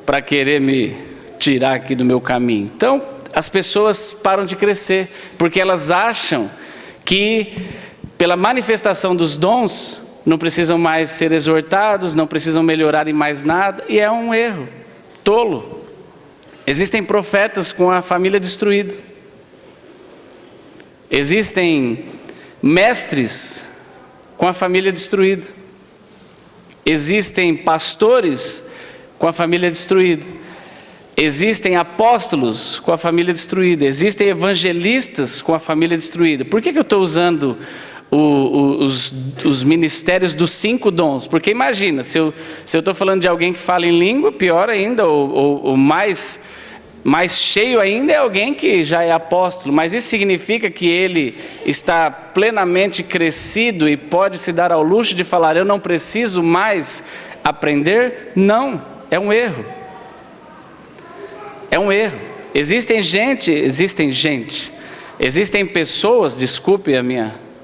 para querer me tirar aqui do meu caminho. Então, as pessoas param de crescer, porque elas acham que pela manifestação dos dons, não precisam mais ser exortados, não precisam melhorar em mais nada, e é um erro, tolo. Existem profetas com a família destruída. Existem mestres com a família destruída. Existem pastores com a família destruída. Existem apóstolos com a família destruída. Existem evangelistas com a família destruída. Por que eu estou usando os ministérios dos 5 dons? Porque imagina, se eu estou falando de alguém que fala em língua, pior ainda, ou mais cheio ainda, é alguém que já é apóstolo. Mas isso significa que ele está plenamente crescido e pode se dar ao luxo de falar, eu não preciso mais aprender? Não, é um erro. É um erro. Existem pessoas, desculpe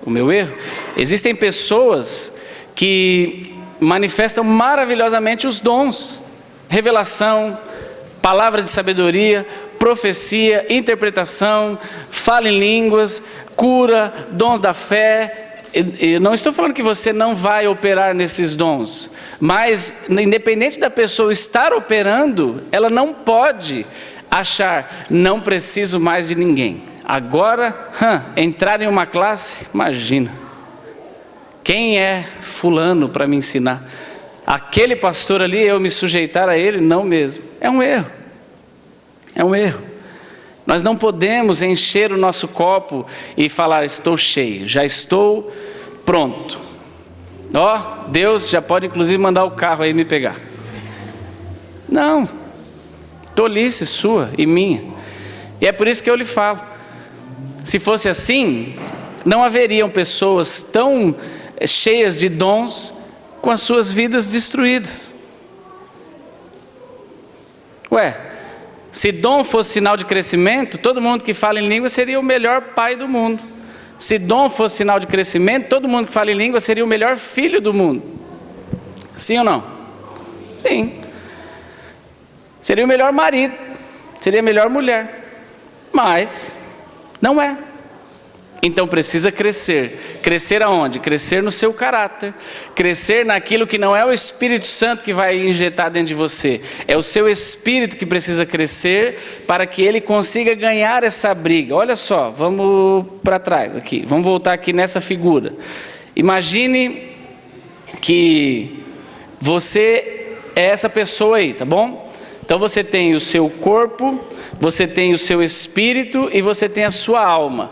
o meu erro, existem pessoas que manifestam maravilhosamente os dons, revelação, palavra de sabedoria, profecia, interpretação, fala em línguas, cura, dons da fé. Eu não estou falando que você não vai operar nesses dons, mas independente da pessoa estar operando, ela não pode achar, não preciso mais de ninguém. Agora, entrar em uma classe, imagina, quem é fulano para me ensinar? Aquele pastor ali, eu me sujeitar a ele? Não mesmo. É um erro. É um erro. Nós não podemos encher o nosso copo e falar, estou cheio, já estou pronto. Deus já pode inclusive mandar o carro aí me pegar. Não. Tolice sua e minha. E é por isso que eu lhe falo. Se fosse assim, não haveriam pessoas tão cheias de dons com as suas vidas destruídas. Se dom fosse sinal de crescimento, todo mundo que fala em língua seria o melhor pai do mundo. Se dom fosse sinal de crescimento, todo mundo que fala em língua seria o melhor filho do mundo. Sim ou não? Sim. Seria o melhor marido, seria a melhor mulher. Mas não é. Então precisa crescer. Crescer aonde? Crescer no seu caráter. Crescer naquilo que não é o Espírito Santo que vai injetar dentro de você. É o seu espírito que precisa crescer para que ele consiga ganhar essa briga. Olha só, vamos para trás aqui. Vamos voltar aqui nessa figura. Imagine que você é essa pessoa aí, tá bom? Então você tem o seu corpo, você tem o seu espírito e você tem a sua alma.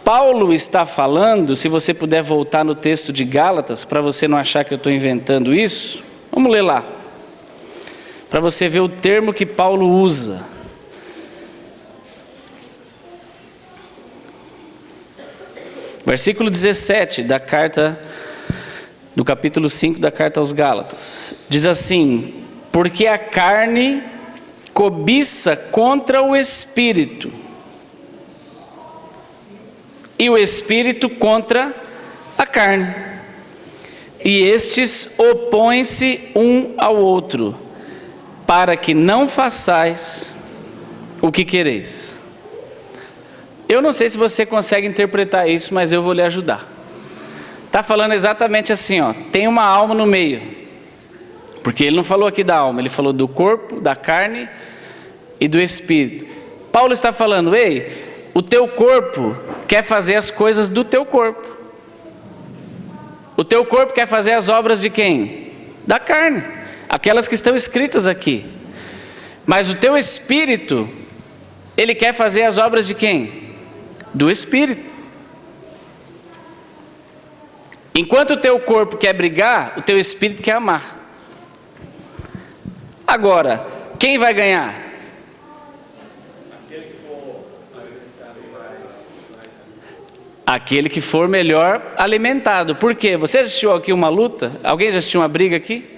Paulo está falando, se você puder voltar no texto de Gálatas, para você não achar que eu estou inventando isso, vamos ler lá, para você ver o termo que Paulo usa. Versículo 17 da carta, do capítulo 5 da carta aos Gálatas, diz assim, porque a carne cobiça contra o espírito, e o espírito contra a carne, e estes opõem-se um ao outro, para que não façais o que quereis. Eu não sei se você consegue interpretar isso, mas eu vou lhe ajudar. Está falando exatamente assim, tem uma alma no meio, porque ele não falou aqui da alma, ele falou do corpo, da carne e do espírito. Paulo está falando, o teu corpo quer fazer as coisas do teu corpo. O teu corpo quer fazer as obras de quem? Da carne. Aquelas que estão escritas aqui. Mas o teu espírito, ele quer fazer as obras de quem? Do Espírito. Enquanto o teu corpo quer brigar, o teu espírito quer amar. Agora, quem vai ganhar? Aquele que for melhor alimentado. Por quê? Você assistiu aqui uma luta? Alguém já assistiu uma briga aqui?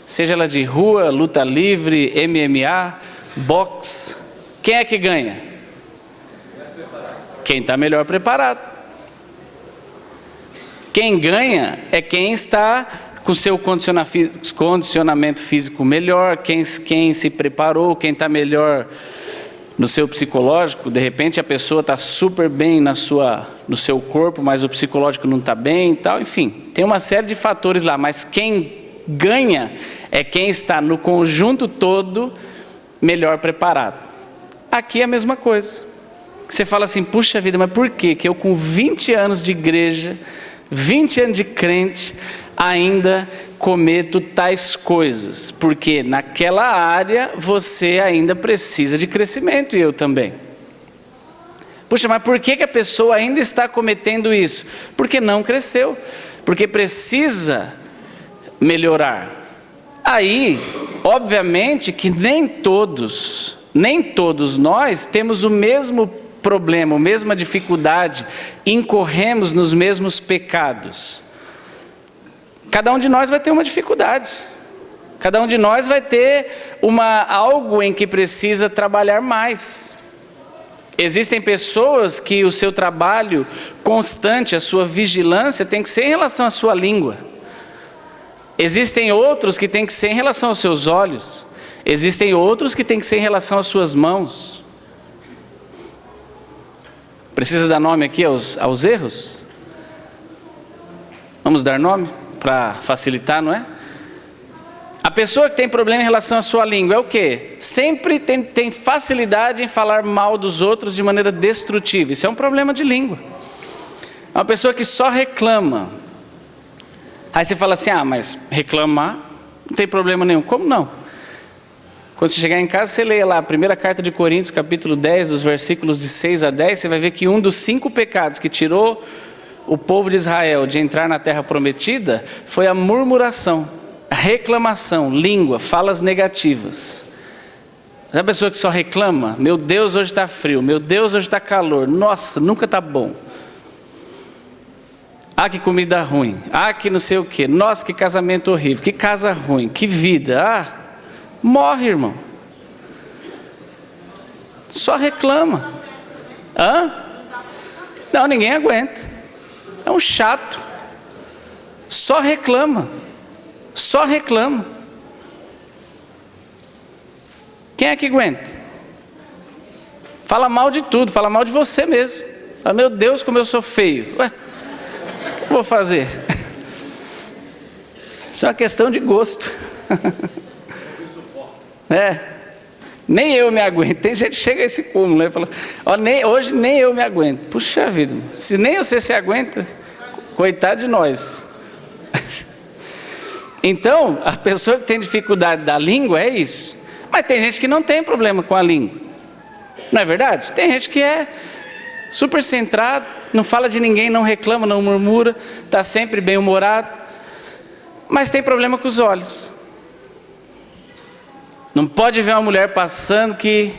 Seja ela de rua, luta livre, MMA, boxe. Quem é que ganha? Quem está melhor preparado. Quem ganha é quem está com seu condicionamento físico melhor, quem se preparou, quem está melhor no seu psicológico. De repente a pessoa está super bem no seu corpo, mas o psicológico não está bem e tal. Enfim, tem uma série de fatores lá, mas quem ganha é quem está no conjunto todo melhor preparado. Aqui é a mesma coisa. Você fala assim, puxa vida, mas por que eu com 20 anos de igreja, 20 anos de crente, ainda cometo tais coisas? Porque naquela área você ainda precisa de crescimento, e eu também. Puxa, mas por que a pessoa ainda está cometendo isso? Porque não cresceu, porque precisa melhorar. Aí, obviamente que nem todos nós temos o mesmo problema, a mesma dificuldade, incorremos nos mesmos pecados. Cada um de nós vai ter uma dificuldade. Cada um de nós vai ter algo em que precisa trabalhar mais. Existem pessoas que o seu trabalho constante, a sua vigilância tem que ser em relação à sua língua. Existem outros que tem que ser em relação aos seus olhos. Existem outros que tem que ser em relação às suas mãos. Precisa dar nome aqui aos erros? Vamos dar nome para facilitar, não é? A pessoa que tem problema em relação à sua língua é o quê? Sempre tem facilidade em falar mal dos outros de maneira destrutiva. Isso é um problema de língua. É uma pessoa que só reclama. Aí você fala assim, mas reclamar não tem problema nenhum. Como não? Quando você chegar em casa, você leia lá a primeira carta de Coríntios, capítulo 10, dos versículos de 6 a 10, você vai ver que um dos 5 pecados que tirou o povo de Israel de entrar na terra prometida foi a murmuração, a reclamação, língua, falas negativas. A pessoa que só reclama, meu Deus, hoje está frio, meu Deus, hoje está calor, nossa, nunca está bom. Ah, que comida ruim, ah, que não sei o quê, nossa, que casamento horrível, que casa ruim, que vida, morre, irmão. Só reclama. Não, ninguém aguenta. É um chato. Só reclama. Só reclama. Quem é que aguenta? Fala mal de tudo, fala mal de você mesmo. Fala, meu Deus, como eu sou feio. Ué, o que eu vou fazer? Isso é uma questão de gosto. Nem eu me aguento. Tem gente que chega a esse cúmulo, né? Fala, hoje nem eu me aguento. Puxa vida, se nem você se aguenta, coitado de nós. Então, a pessoa que tem dificuldade da língua é isso. Mas tem gente que não tem problema com a língua. Não é verdade? Tem gente que é super centrado, não fala de ninguém, não reclama, não murmura, está sempre bem humorado, mas tem problema com os olhos. Não pode ver uma mulher passando que...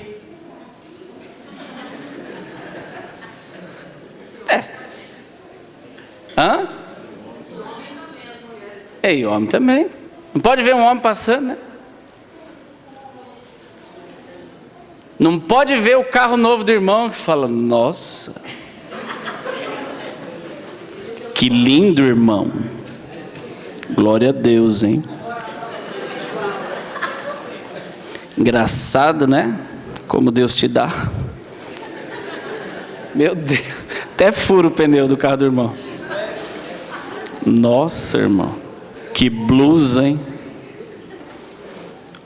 E homem também. Não pode ver um homem passando, né? Não pode ver o carro novo do irmão que fala, nossa, que lindo, irmão. Glória a Deus, hein? Engraçado, né? Como Deus te dá. Meu Deus, até fura o pneu do carro do irmão. Nossa, irmão, que blusa, hein?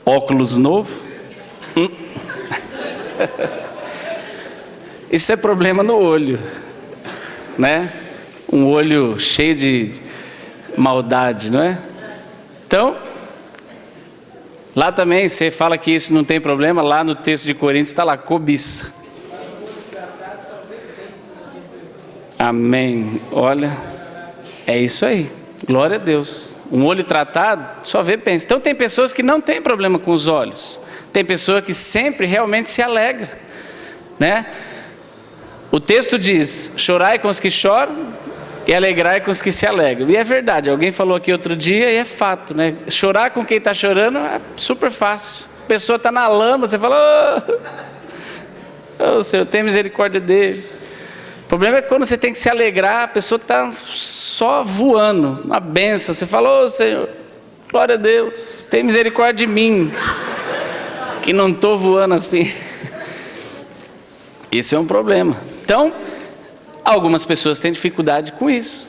Óculos novo. Isso é problema no olho, né? Um olho cheio de maldade, não é? Então, Lá também, você fala que isso não tem problema, lá no texto de Coríntios está lá, cobiça. Amém. Olha, é isso aí. Glória a Deus. Um olho tratado, só vê e pensa. Então tem pessoas que não têm problema com os olhos. Tem pessoa que sempre realmente se alegra, né? O texto diz, chorai com os que choram e alegrai com os que se alegram. E é verdade, alguém falou aqui outro dia e é fato, né? Chorar com quem está chorando é super fácil. A pessoa está na lama, você fala, oh Senhor, tem misericórdia dele. O problema é quando você tem que se alegrar, a pessoa está só voando, uma benção. Você fala, ô Senhor, glória a Deus, tem misericórdia de mim, que não estou voando assim. Isso é um problema. Então, algumas pessoas têm dificuldade com isso.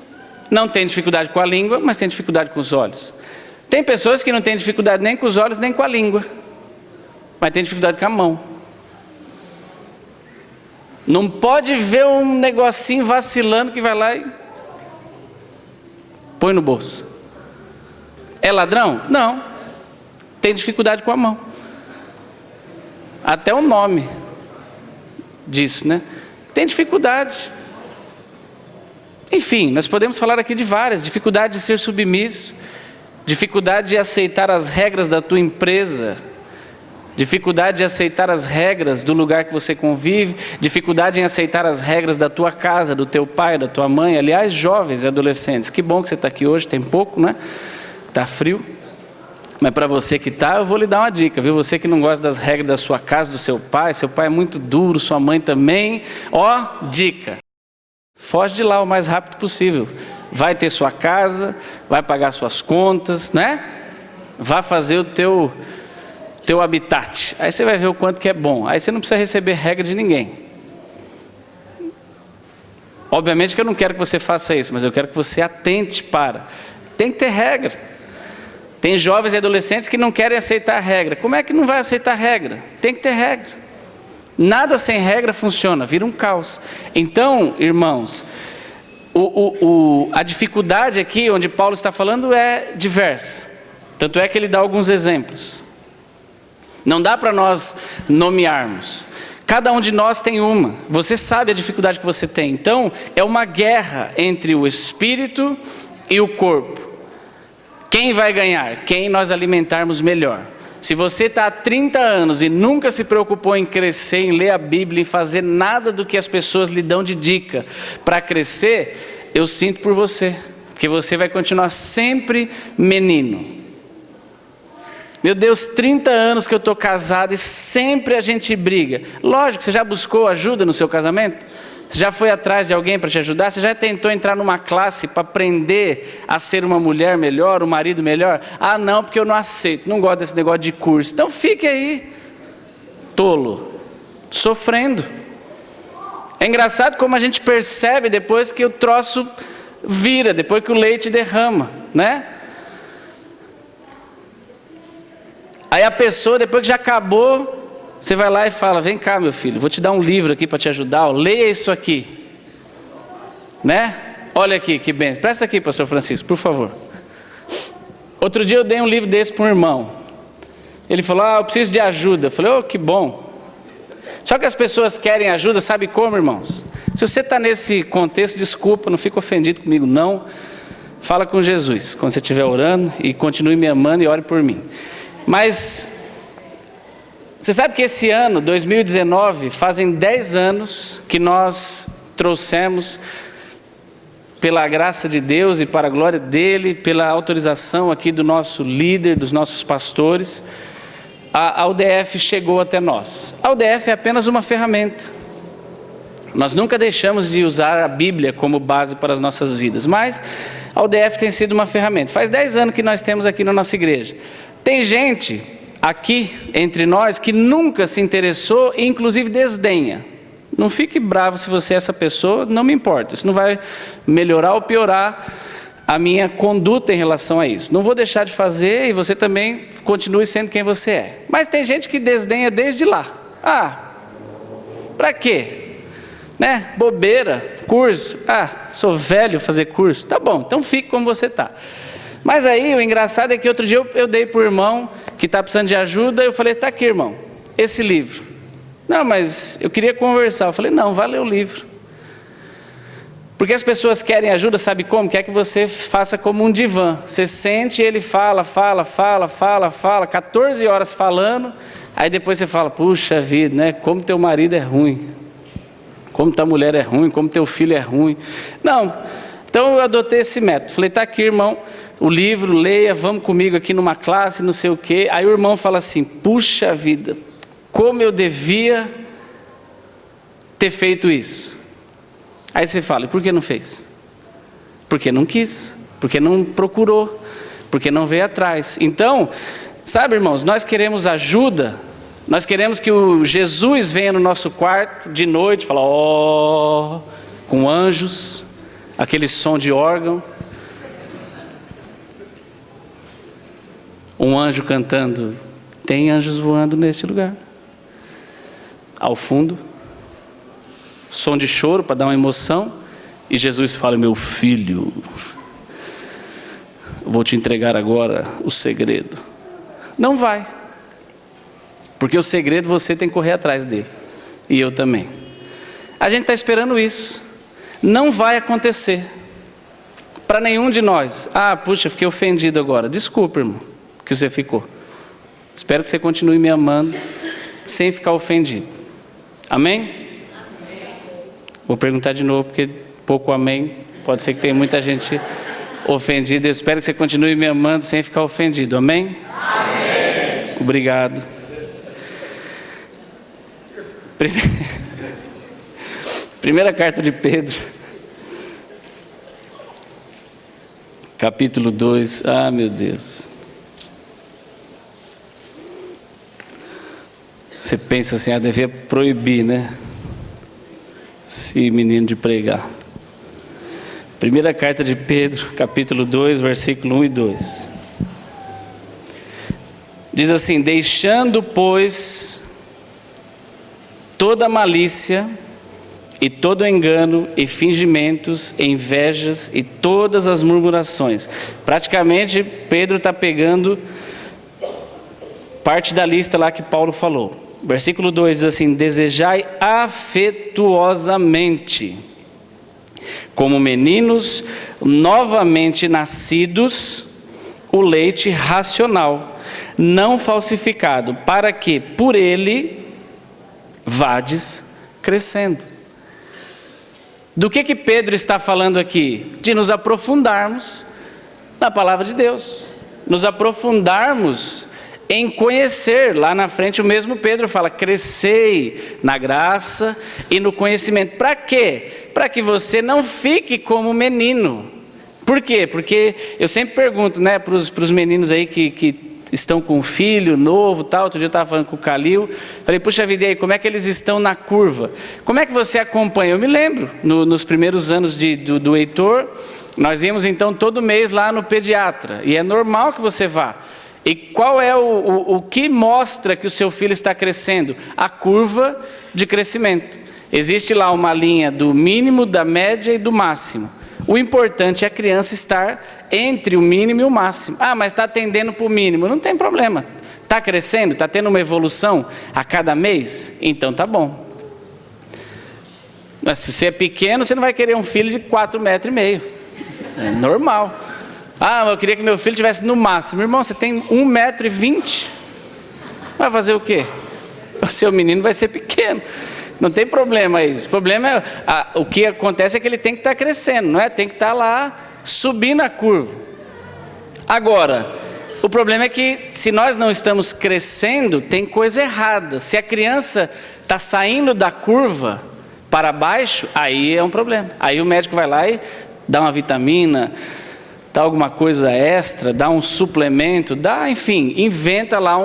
Não têm dificuldade com a língua, mas têm dificuldade com os olhos. Tem pessoas que não têm dificuldade nem com os olhos, nem com a língua, mas têm dificuldade com a mão. Não pode ver um negocinho vacilando que vai lá e põe no bolso. É ladrão? Não. Tem dificuldade com a mão. Até o nome disso, né? Tem dificuldade. Enfim, nós podemos falar aqui de várias. Dificuldade de ser submisso. Dificuldade de aceitar as regras da tua empresa. Dificuldade de aceitar as regras do lugar que você convive. Dificuldade em aceitar as regras da tua casa, do teu pai, da tua mãe. Aliás, jovens e adolescentes, que bom que você está aqui hoje, tem pouco, né? Está frio. Mas para você que está, eu vou lhe dar uma dica, viu? Você que não gosta das regras da sua casa, do seu pai é muito duro, sua mãe também. Ó, dica. Foge de lá o mais rápido possível. Vai ter sua casa, vai pagar suas contas, né? Vai fazer o teu habitat. Aí você vai ver o quanto que é bom. Aí você não precisa receber regra de ninguém. Obviamente que eu não quero que você faça isso, mas eu quero que você atente para. Tem que ter regra. Tem jovens e adolescentes que não querem aceitar a regra. Como é que não vai aceitar a regra? Tem que ter regra. Nada sem regra funciona, vira um caos. Então, irmãos, a dificuldade aqui, onde Paulo está falando, é diversa. Tanto é que ele dá alguns exemplos. Não dá para nós nomearmos. Cada um de nós tem uma. Você sabe a dificuldade que você tem. Então, é uma guerra entre o espírito e o corpo. Quem vai ganhar? Quem nós alimentarmos melhor. Se você está há 30 anos e nunca se preocupou em crescer, em ler a Bíblia, em fazer nada do que as pessoas lhe dão de dica para crescer, eu sinto por você. Porque você vai continuar sempre menino. Meu Deus, 30 anos que eu estou casado e sempre a gente briga. Lógico, você já buscou ajuda no seu casamento? Você já foi atrás de alguém para te ajudar? Você já tentou entrar numa classe para aprender a ser uma mulher melhor, um marido melhor? Ah, não, porque eu não aceito, não gosto desse negócio de curso. Então fique aí, tolo, sofrendo. É engraçado como a gente percebe depois que o troço vira, depois que o leite derrama, né? Aí a pessoa, depois que já acabou, você vai lá e fala, vem cá meu filho, vou te dar um livro aqui para te ajudar, ó, leia isso aqui, né? Olha aqui, que bem, presta aqui pastor Francisco, por favor. Outro dia eu dei um livro desse para um irmão, ele falou, eu preciso de ajuda, eu falei, oh, que bom. Só que as pessoas querem ajuda, sabe como, irmãos? Se você está nesse contexto, desculpa, não fica ofendido comigo não, fala com Jesus, quando você estiver orando, e continue me amando e ore por mim. Mas você sabe que esse ano, 2019, fazem 10 anos que nós trouxemos, pela graça de Deus e para a glória dEle, pela autorização aqui do nosso líder, dos nossos pastores, a UDF chegou até nós. A UDF é apenas uma ferramenta. Nós nunca deixamos de usar a Bíblia como base para as nossas vidas, mas a UDF tem sido uma ferramenta. Faz 10 anos que nós temos aqui na nossa igreja. Tem gente aqui entre nós que nunca se interessou e inclusive desdenha. Não fique bravo se você é essa pessoa, não me importa. Isso não vai melhorar ou piorar a minha conduta em relação a isso. Não vou deixar de fazer e você também continue sendo quem você é. Mas tem gente que desdenha desde lá. Ah, para quê? Né? Bobeira, curso. Ah, sou velho fazer curso. Tá bom, então fique como você está. Mas aí o engraçado é que outro dia eu dei para o irmão que está precisando de ajuda, eu falei, está aqui, irmão, esse livro. Não, mas eu queria conversar. Eu falei, não, vai ler o livro. Porque as pessoas querem ajuda, sabe como? Quer que você faça como um divã. Você sente e ele fala, 14 horas falando, aí depois você fala, puxa vida, né? Como teu marido é ruim, como tua mulher é ruim, como teu filho é ruim. Não, então eu adotei esse método. Falei, tá aqui, irmão, o livro, leia, vamos comigo aqui numa classe, não sei o quê. Aí o irmão fala assim, puxa vida, como eu devia ter feito isso. Aí você fala, e por que não fez? Porque não quis, porque não procurou, porque não veio atrás. Então, sabe, irmãos, nós queremos ajuda, nós queremos que o Jesus venha no nosso quarto de noite, falar, ó, com anjos, aquele som de órgão, um anjo cantando, tem anjos voando neste lugar, ao fundo, som de choro para dar uma emoção, e Jesus fala, meu filho, vou te entregar agora o segredo. Não vai, porque o segredo você tem que correr atrás dele, e eu também. A gente está esperando isso, não vai acontecer, para nenhum de nós. Ah, puxa, fiquei ofendido agora. Desculpa, irmão, que você ficou. Espero que você continue me amando, sem ficar ofendido. Amém? Vou perguntar de novo, porque pouco amém. Pode ser que tenha muita gente ofendida. Eu espero que você continue me amando sem ficar ofendido. Amém? Amém. Obrigado. Primeira carta de Pedro. Capítulo 2. Ah, meu Deus. Você pensa assim, devia proibir, né? Esse menino de pregar. Primeira carta de Pedro, capítulo 2, versículo 1 e 2. Diz assim, deixando, pois, toda malícia e todo engano e fingimentos, invejas e todas as murmurações. Praticamente, Pedro está pegando parte da lista lá que Paulo falou. Versículo 2 diz assim, desejai afetuosamente, como meninos novamente nascidos, o leite racional, não falsificado, para que por ele vades crescendo. Do que Pedro está falando aqui? De nos aprofundarmos na palavra de Deus, nos aprofundarmos em conhecer. Lá na frente o mesmo Pedro fala, crescei na graça e no conhecimento. Para quê? Para que você não fique como menino. Por quê? Porque eu sempre pergunto, né, para os meninos aí que estão com um filho novo, tal. Outro dia eu estava falando com o Calil, falei, puxa vida, e aí, como é que eles estão na curva? Como é que você acompanha? Eu me lembro, nos primeiros anos do Heitor, nós íamos então todo mês lá no pediatra, e é normal que você vá. E qual é o que mostra que o seu filho está crescendo? A curva de crescimento. Existe lá uma linha do mínimo, da média e do máximo. O importante é a criança estar entre o mínimo e o máximo. Ah, mas está tendendo para o mínimo. Não tem problema. Está crescendo? Está tendo uma evolução a cada mês? Então tá bom. Mas se você é pequeno, você não vai querer um filho de 4,5 metros. É normal. Ah, eu queria que meu filho tivesse no máximo. Irmão, você tem 1,20 metro. Vai fazer o quê? O seu menino vai ser pequeno. Não tem problema isso. O problema é, o que acontece é que ele tem que estar crescendo, não é? Tem que estar lá, subindo a curva. Agora, o problema é que se nós não estamos crescendo, tem coisa errada. Se a criança está saindo da curva para baixo, aí é um problema. Aí o médico vai lá e dá uma vitamina, dá alguma coisa extra, dá um suplemento, enfim, inventa lá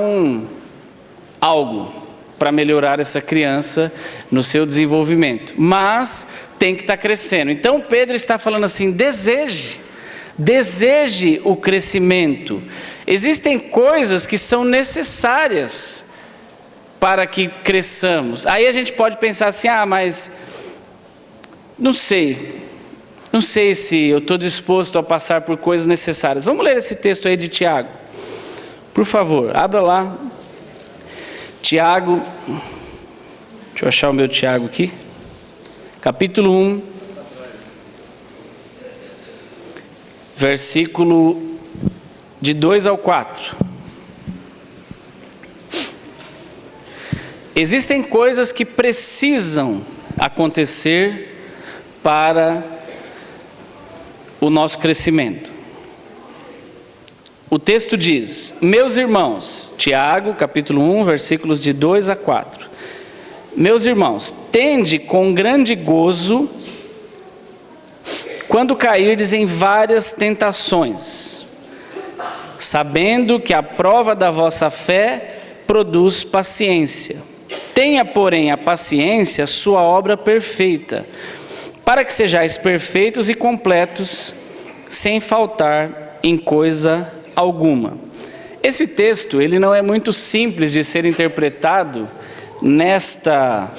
algo para melhorar essa criança no seu desenvolvimento. Mas tem que estar crescendo. Então Pedro está falando assim, deseje o crescimento. Existem coisas que são necessárias para que cresçamos. Aí a gente pode pensar assim, mas não sei, não sei se eu estou disposto a passar por coisas necessárias. Vamos ler esse texto aí de Tiago. Por favor, abra lá. Tiago, deixa eu achar o meu Tiago aqui. Capítulo 1, versículo de 2 ao 4. Existem coisas que precisam acontecer para o nosso crescimento. O texto diz: meus irmãos, Tiago, capítulo 1, versículos de 2 a 4. Meus irmãos, tende com grande gozo quando cairdes em várias tentações, sabendo que a prova da vossa fé produz paciência. Tenha, porém, a paciência sua obra perfeita, para que sejais perfeitos e completos, sem faltar em coisa alguma. Esse texto, ele não é muito simples de ser interpretado nesta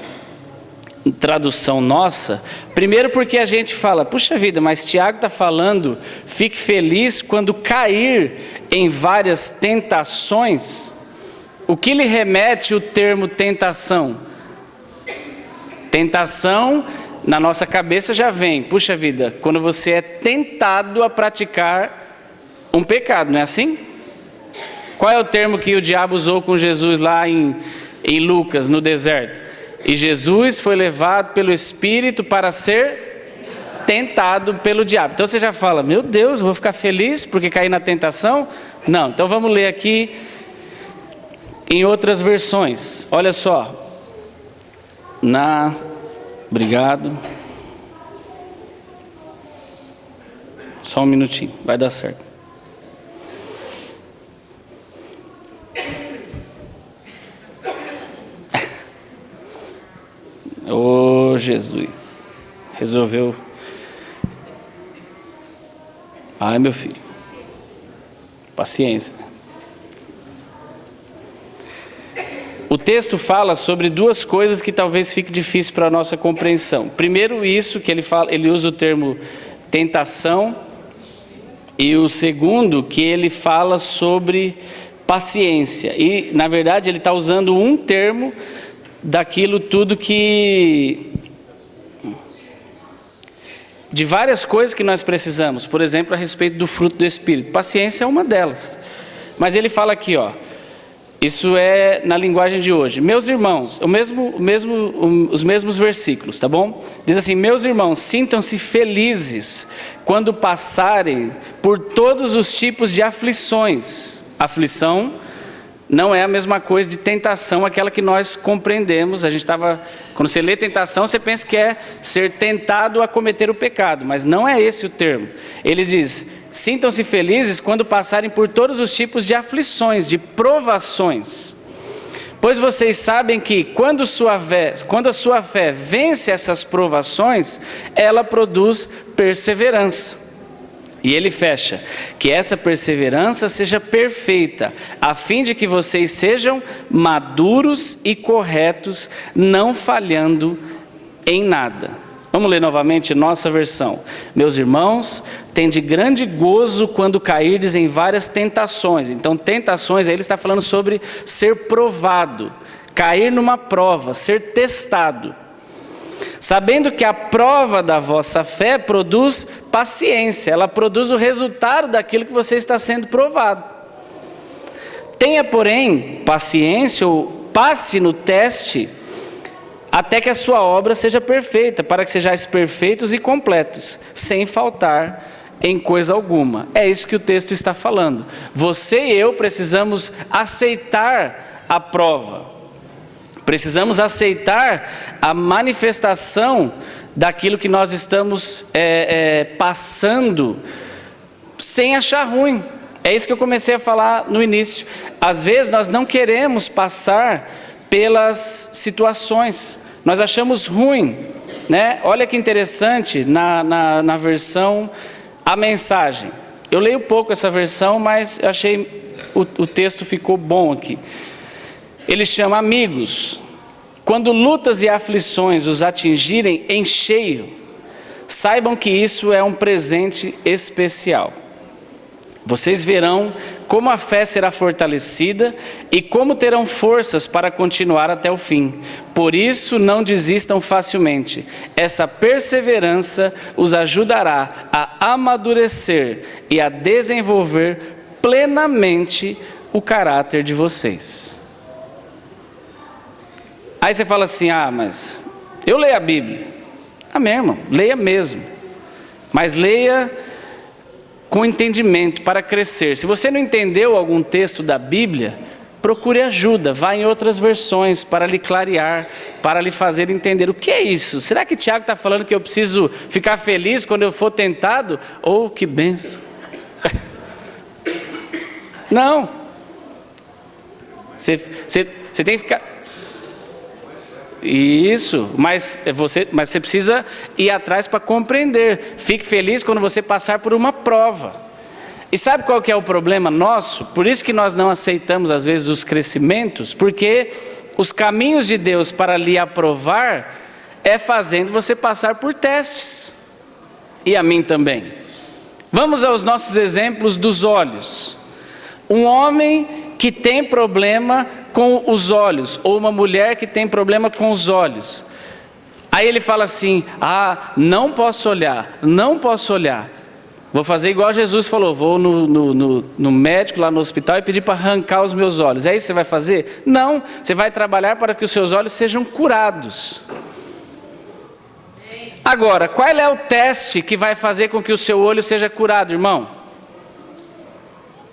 tradução nossa. Primeiro porque a gente fala, puxa vida, mas Tiago está falando, fique feliz quando cair em várias tentações. O que lhe remete o termo tentação? Tentação, na nossa cabeça já vem, puxa vida, quando você é tentado a praticar um pecado, não é assim? Qual é o termo que o diabo usou com Jesus lá em Lucas, no deserto? E Jesus foi levado pelo Espírito para ser tentado pelo diabo. Então você já fala, meu Deus, eu vou ficar feliz porque caí na tentação? Não, então vamos ler aqui em outras versões. Olha só. Obrigado. Só um minutinho, vai dar certo. Ô Jesus, resolveu. Ai, meu filho, paciência. O texto fala sobre duas coisas que talvez fique difícil para a nossa compreensão. Primeiro, isso que ele usa o termo tentação, e o segundo, que ele fala sobre paciência. E, na verdade, ele está usando um termo daquilo tudo que... de várias coisas que nós precisamos. Por exemplo, a respeito do fruto do Espírito. Paciência é uma delas. Mas ele fala aqui, ó. Isso é na linguagem de hoje. Meus irmãos, os mesmos versículos, tá bom? Diz assim: meus irmãos, sintam-se felizes quando passarem por todos os tipos de aflições. Aflição não é a mesma coisa de tentação, aquela que nós compreendemos. Quando você lê tentação, você pensa que é ser tentado a cometer o pecado, mas não é esse o termo. Ele diz: sintam-se felizes quando passarem por todos os tipos de aflições, de provações. Pois vocês sabem que quando a sua fé vence essas provações, ela produz perseverança. E ele fecha: que essa perseverança seja perfeita, a fim de que vocês sejam maduros e corretos, não falhando em nada. Vamos ler novamente nossa versão. Meus irmãos, tende grande gozo quando cairdes em várias tentações. Então, tentações, aí ele está falando sobre ser provado, cair numa prova, ser testado. Sabendo que a prova da vossa fé produz paciência, ela produz o resultado daquilo que você está sendo provado. Tenha, porém, paciência, ou passe no teste, até que a sua obra seja perfeita, para que sejais perfeitos e completos, sem faltar em coisa alguma. É isso que o texto está falando. Você e eu precisamos aceitar a prova. Precisamos aceitar a manifestação daquilo que nós estamos passando, sem achar ruim. É isso que eu comecei a falar no início. Às vezes nós não queremos passar pelas situações, nós achamos ruim, né? Olha que interessante na versão A Mensagem. Eu leio pouco essa versão, mas eu achei o texto ficou bom aqui. Ele chama: amigos, quando lutas e aflições os atingirem em cheio, saibam que isso é um presente especial. Vocês verão como a fé será fortalecida e como terão forças para continuar até o fim. Por isso, não desistam facilmente. Essa perseverança os ajudará a amadurecer e a desenvolver plenamente o caráter de vocês. Aí você fala assim, mas eu leio a Bíblia. Amém, irmão, leia mesmo. Mas leia com entendimento, para crescer. Se você não entendeu algum texto da Bíblia, procure ajuda, vá em outras versões para lhe clarear, para lhe fazer entender. O que é isso? Será que Tiago está falando que eu preciso ficar feliz quando eu for tentado? Oh, que bênção! Não. Você tem que ficar... Isso, mas você precisa ir atrás para compreender. Fique feliz quando você passar por uma prova. E sabe qual que é o problema nosso? Por isso que nós não aceitamos às vezes os crescimentos, porque os caminhos de Deus para lhe aprovar é fazendo você passar por testes. E a mim também. Vamos aos nossos exemplos dos olhos. Um homem que tem problema com os olhos, ou uma mulher que tem problema com os olhos. Aí ele fala assim, não posso olhar, não posso olhar. Vou fazer igual Jesus falou, vou no médico lá no hospital e pedir para arrancar os meus olhos. É isso que você vai fazer? Não, você vai trabalhar para que os seus olhos sejam curados. Agora, qual é o teste que vai fazer com que o seu olho seja curado, irmão?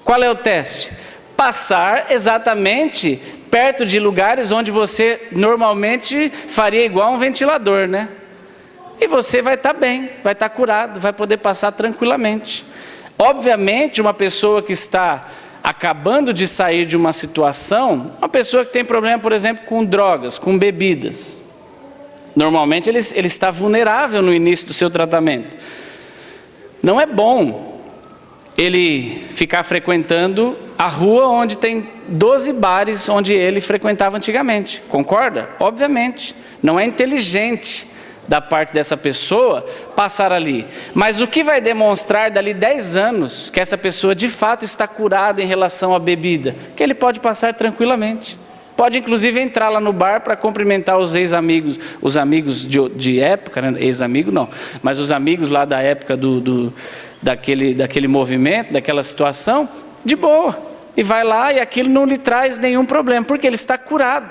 Qual é o teste? Passar exatamente perto de lugares onde você normalmente faria igual um ventilador, né? E você vai estar bem, vai estar curado, vai poder passar tranquilamente. Obviamente, uma pessoa que está acabando de sair de uma situação, uma pessoa que tem problema, por exemplo, com drogas, com bebidas, normalmente ele está vulnerável no início do seu tratamento. Não é bom ele ficar frequentando a rua onde tem 12 bares onde ele frequentava antigamente. Concorda? Obviamente. Não é inteligente da parte dessa pessoa passar ali. Mas o que vai demonstrar dali 10 anos que essa pessoa de fato está curada em relação à bebida? Que ele pode passar tranquilamente. Pode inclusive entrar lá no bar para cumprimentar os ex-amigos, os amigos de época, né? Ex-amigo não, mas os amigos lá da época daquele movimento, daquela situação, de boa. E vai lá e aquilo não lhe traz nenhum problema, porque ele está curado.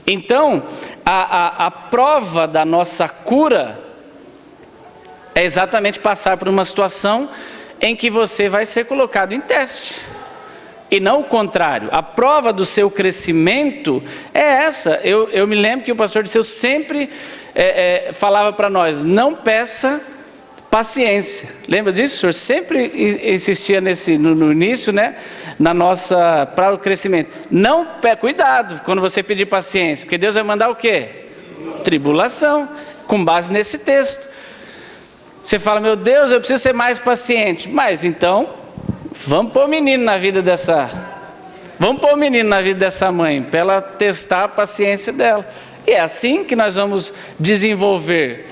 Então, a prova da nossa cura é exatamente passar por uma situação em que você vai ser colocado em teste. E não o contrário. A prova do seu crescimento é essa. Eu me lembro que o pastor Disseu sempre falava para nós, não peça paciência. Lembra disso? O senhor sempre insistia no início, né? Para o crescimento. Cuidado quando você pedir paciência, porque Deus vai mandar o quê? Tribulação, com base nesse texto. Você fala, meu Deus, eu preciso ser mais paciente. Mas então, vamos pôr o menino na vida dessa mãe, para ela testar a paciência dela. E é assim que nós vamos desenvolver.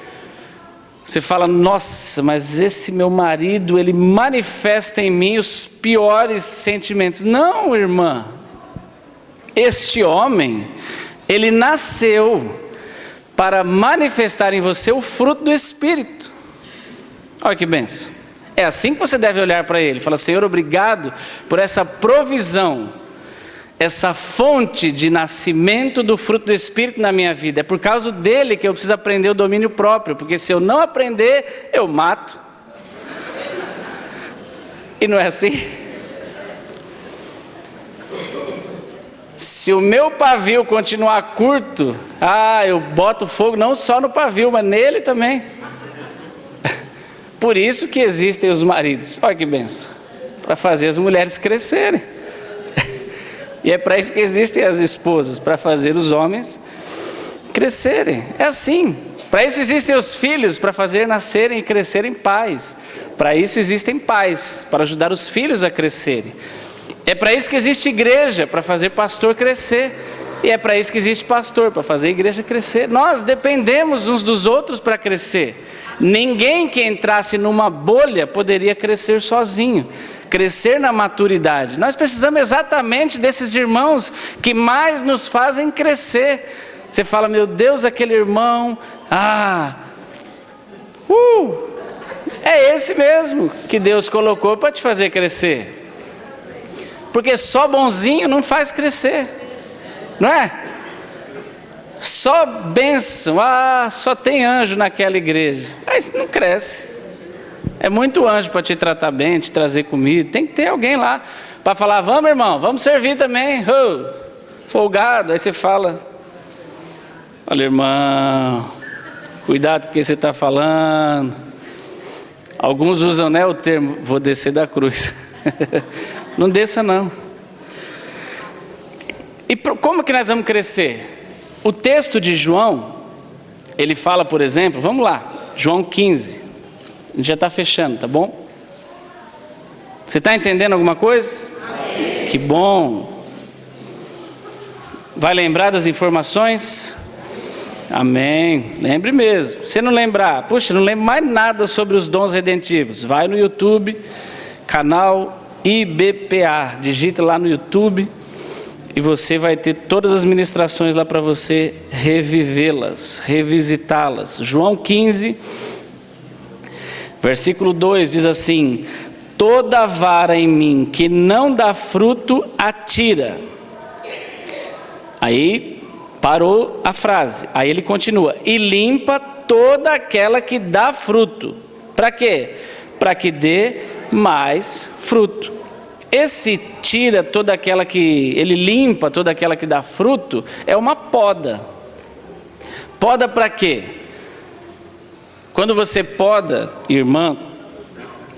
Você fala, nossa, mas esse meu marido, ele manifesta em mim os piores sentimentos. Não, irmã. Este homem, ele nasceu para manifestar em você o fruto do Espírito. Olha que bênção. É assim que você deve olhar para ele. Fala, Senhor, obrigado por essa provisão, essa fonte de nascimento do fruto do Espírito na minha vida. É por causa dele que eu preciso aprender o domínio próprio, porque se eu não aprender, eu mato. E não é assim? Se o meu pavio continuar curto, eu boto fogo não só no pavio, mas nele também. Por isso que existem os maridos. Olha que benção. Para fazer as mulheres crescerem. E é para isso que existem as esposas, para fazer os homens crescerem. É assim. Para isso existem os filhos, para fazer nascerem e crescerem pais. Para isso existem pais, para ajudar os filhos a crescerem. É para isso que existe igreja, para fazer pastor crescer. E é para isso que existe pastor, para fazer a igreja crescer. Nós dependemos uns dos outros para crescer. Ninguém que entrasse numa bolha poderia crescer sozinho, crescer na maturidade. Nós precisamos exatamente desses irmãos que mais nos fazem crescer. Você fala, meu Deus, aquele irmão, é esse mesmo que Deus colocou para te fazer crescer. Porque só bonzinho não faz crescer, não é? Só bênção, só tem anjo naquela igreja. Isso não cresce. É muito anjo para te tratar bem, te trazer comida. Tem que ter alguém lá para falar, vamos irmão, vamos servir também. Folgado, aí você fala, olha irmão, cuidado com o que você está falando. Alguns usam o termo, vou descer da cruz. Não desça não. E como que nós vamos crescer? O texto de João, ele fala, por exemplo, vamos lá, João 15. A gente já está fechando, tá bom? Você está entendendo alguma coisa? Amém. Que bom. Vai lembrar das informações? Amém. Lembre mesmo. Se não lembrar, puxa, não lembro mais nada sobre os dons redentivos. Vai no YouTube, canal IBPA, digita lá no YouTube e você vai ter todas as ministrações lá para você revivê-las, revisitá-las. João 15, versículo 2 diz assim: toda vara em mim que não dá fruto, atira. Aí parou a frase, aí ele continua, e limpa toda aquela que dá fruto. Para quê? Para que dê mais fruto. Esse tira toda aquela que, ele limpa toda aquela que dá fruto, é uma poda. Poda para quê? Quando você poda, irmã,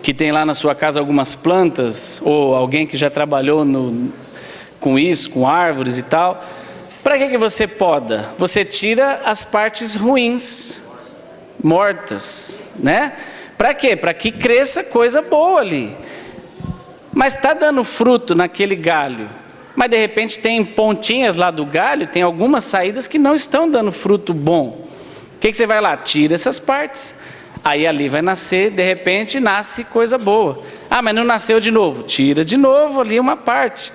que tem lá na sua casa algumas plantas, ou alguém que já trabalhou com isso, com árvores e tal, para que você poda? Você tira as partes ruins, mortas, né? Para quê? Para que cresça coisa boa ali. Mas está dando fruto naquele galho, mas de repente tem pontinhas lá do galho, tem algumas saídas que não estão dando fruto bom. O que você vai lá? Tira essas partes. Aí ali vai nascer, de repente nasce coisa boa. Mas não nasceu de novo. Tira de novo ali uma parte.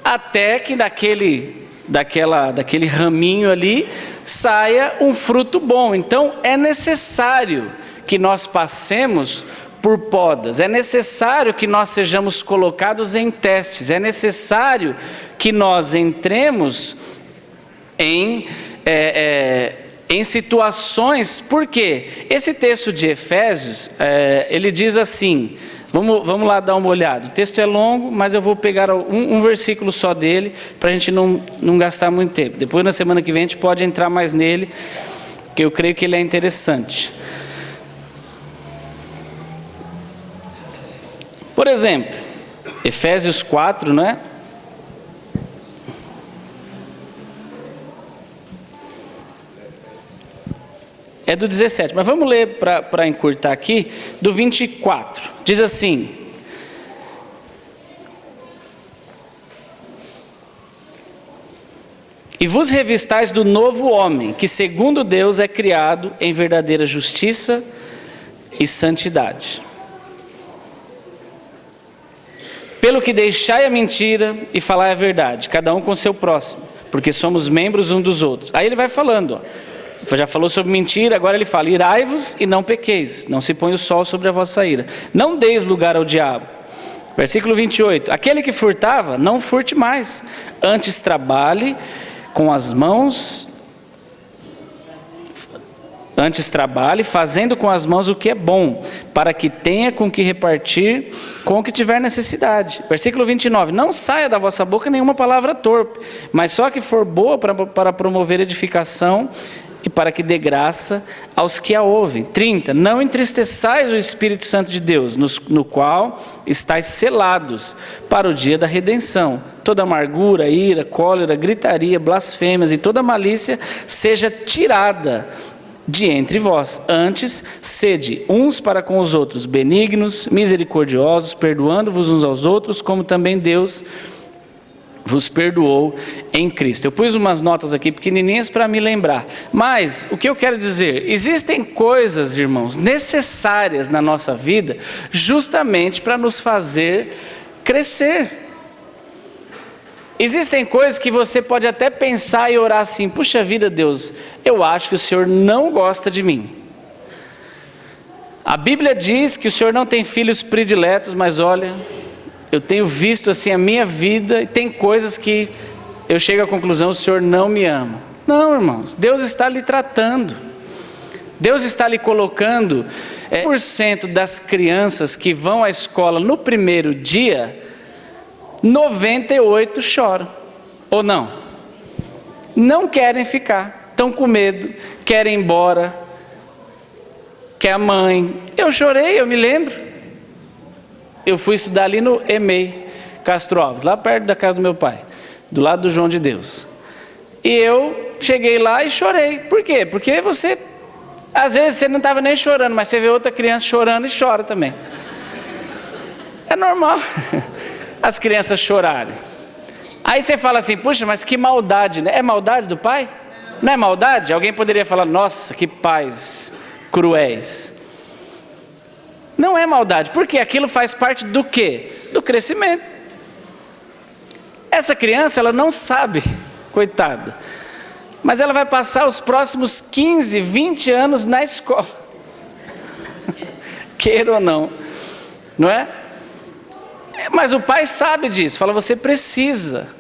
Até que daquele raminho ali saia um fruto bom. Então é necessário que nós passemos por podas, é necessário que nós sejamos colocados em testes, é necessário que nós entremos em situações. Por quê? Esse texto de Efésios, ele diz assim, vamos lá dar uma olhada, o texto é longo, mas eu vou pegar um versículo só dele, para a gente não gastar muito tempo. Depois na semana que vem a gente pode entrar mais nele, que eu creio que ele é interessante. Por exemplo, Efésios 4, não é? É do 17, mas vamos ler para encurtar aqui, do 24. Diz assim: e vos revistais do novo homem, que segundo Deus é criado em verdadeira justiça e santidade. Pelo que deixai a mentira e falai a verdade, cada um com seu próximo, porque somos membros uns dos outros. Aí ele vai falando, já falou sobre mentira, agora ele fala: irai-vos e não pequeis, não se põe o sol sobre a vossa ira, não deis lugar ao diabo. Versículo 28, aquele que furtava, não furte mais, antes trabalhe com as mãos, fazendo com as mãos o que é bom, para que tenha com que repartir com o que tiver necessidade. Versículo 29, não saia da vossa boca nenhuma palavra torpe, mas só que for boa para promover edificação e para que dê graça aos que a ouvem. 30, não entristeçais o Espírito Santo de Deus, no qual estáis selados para o dia da redenção. Toda amargura, ira, cólera, gritaria, blasfêmias e toda malícia seja tirada de entre vós. Antes, sede uns para com os outros benignos, misericordiosos, perdoando-vos uns aos outros, como também Deus vos perdoou em Cristo. Eu pus umas notas aqui pequenininhas para me lembrar. Mas o que eu quero dizer? Existem coisas, irmãos, necessárias na nossa vida justamente para nos fazer crescer. Existem coisas que você pode até pensar e orar assim: puxa vida, Deus, eu acho que o Senhor não gosta de mim. A Bíblia diz que o Senhor não tem filhos prediletos, mas olha, eu tenho visto assim a minha vida e tem coisas que eu chego à conclusão: o Senhor não me ama. Não, irmãos, Deus está lhe tratando. Deus está lhe colocando. 1% das crianças que vão à escola no primeiro dia, 98 choram, ou não? Não querem ficar, estão com medo, querem ir embora, quer a mãe. Eu chorei, eu me lembro. Eu fui estudar ali no EMEI, Castro Alves, lá perto da casa do meu pai, do lado do João de Deus. E eu cheguei lá e chorei. Por quê? Porque você, às vezes você não estava nem chorando, mas você vê outra criança chorando e chora também. É normal as crianças chorarem. Aí você fala assim: puxa, mas que maldade, né? É maldade do pai? Não é maldade? Alguém poderia falar: nossa, que pais cruéis. Não é maldade, porque aquilo faz parte do quê? Do crescimento. Essa criança, ela não sabe, coitada, mas ela vai passar os próximos 15, 20 anos na escola. Queira ou não, não é? Mas o pai sabe disso, fala: você precisa.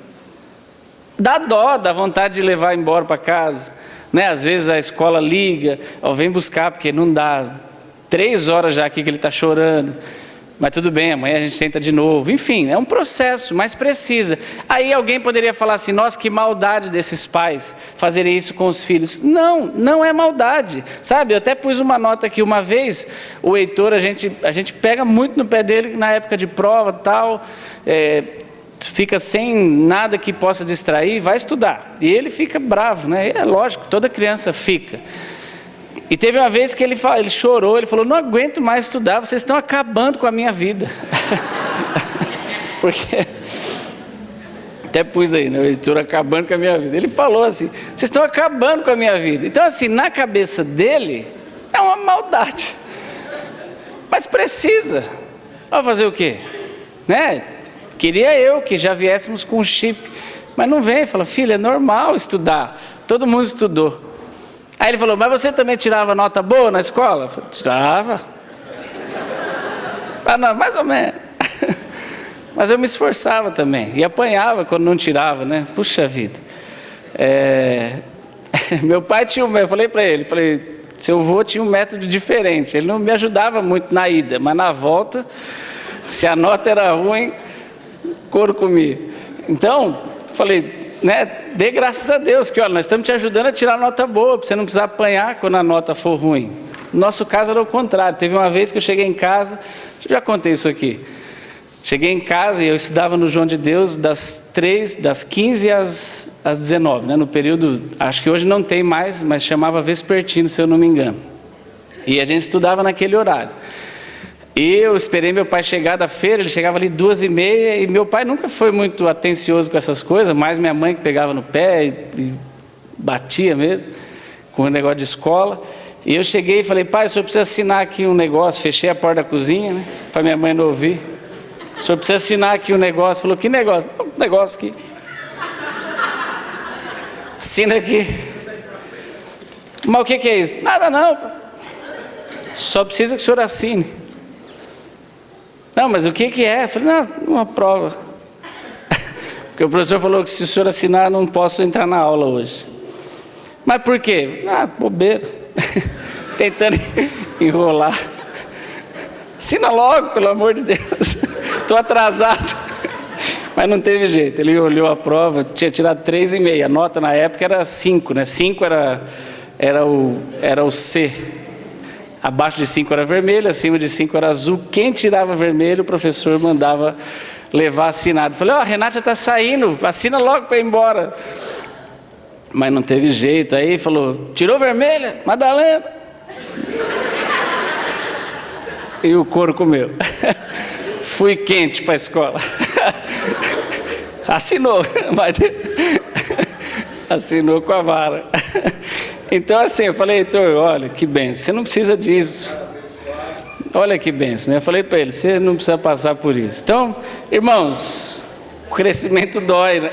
Dá dó, dá vontade de levar embora para casa, né? Às vezes a escola liga: ó, vem buscar porque não dá, 3 horas já aqui que ele está chorando, mas tudo bem, amanhã a gente tenta de novo. Enfim, é um processo, mas precisa. Aí alguém poderia falar assim: nossa, que maldade desses pais fazerem isso com os filhos. Não, não é maldade, sabe? Eu até pus uma nota aqui. Uma vez o Heitor, a gente pega muito no pé dele na época de prova e tal, fica sem nada que possa distrair, vai estudar, e ele fica bravo, né? É lógico, toda criança fica. E teve uma vez que ele chorou, ele falou: não aguento mais estudar, vocês estão acabando com a minha vida. Porque, até pus aí, né? O Heitor acabando com a minha vida. Ele falou assim: vocês estão acabando com a minha vida. Então assim, na cabeça dele, é uma maldade. Mas precisa. Vai fazer o quê? Né? Queria eu que já viéssemos com um chip. Mas não vem, fala: filha, é normal estudar. Todo mundo estudou. Aí ele falou: mas você também tirava nota boa na escola? Eu falei: tirava. Ah, não, mais ou menos. Mas eu me esforçava também. E apanhava quando não tirava, né? Puxa vida. Meu pai tinha eu falei para ele, seu avô tinha um método diferente. Ele não me ajudava muito na ida, mas na volta, se a nota era ruim, couro comia. Então, falei, né, dê graças a Deus que, olha, nós estamos te ajudando a tirar nota boa, para você não precisar apanhar quando a nota for ruim. No nosso caso era o contrário. Teve uma vez que eu cheguei em casa, já contei isso aqui. Cheguei em casa e eu estudava no João de Deus das 15 às 19, né, no período, acho que hoje não tem mais, mas chamava vespertino, se eu não me engano. E a gente estudava naquele horário. E eu esperei meu pai chegar da feira, ele chegava ali 2h30, e meu pai nunca foi muito atencioso com essas coisas, mais minha mãe que pegava no pé e batia mesmo, com o negócio de escola. E eu cheguei e falei: pai, o senhor precisa assinar aqui um negócio. Fechei a porta da cozinha, né, para minha mãe não ouvir. O senhor precisa assinar aqui um negócio. Falou: que negócio? Um negócio aqui. Assina aqui. Mas o que é isso? Nada não, só precisa que o senhor assine. Não, mas o que é? Eu falei: não, uma prova. Porque o professor falou que se o senhor assinar, não posso entrar na aula hoje. Mas por quê? Ah, bobeira. Tentando enrolar. Assina logo, pelo amor de Deus. Estou atrasado. Mas não teve jeito. Ele olhou a prova, tinha tirado 3,5. A nota na época era 5, né? 5 era o C. Abaixo de 5 era vermelho, acima de 5 era azul. Quem tirava vermelho, o professor mandava levar assinado. Falei: ó, a Renata está saindo, assina logo para ir embora. Mas não teve jeito. Aí falou: tirou vermelha, Madalena. E o couro comeu. Fui quente para a escola. Assinou, assinou com a vara. Então assim, eu falei, Heitor, olha que bênção, você não precisa disso. Olha que bênção, né? Eu falei para ele, você não precisa passar por isso. Então, irmãos, o crescimento dói, né?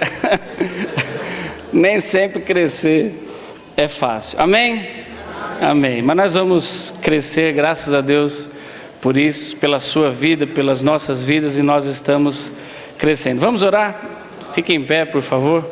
Nem sempre crescer é fácil. Amém? Amém. Mas nós vamos crescer, graças a Deus, por isso, pela sua vida, pelas nossas vidas, e nós estamos crescendo. Vamos orar? Fique em pé, por favor.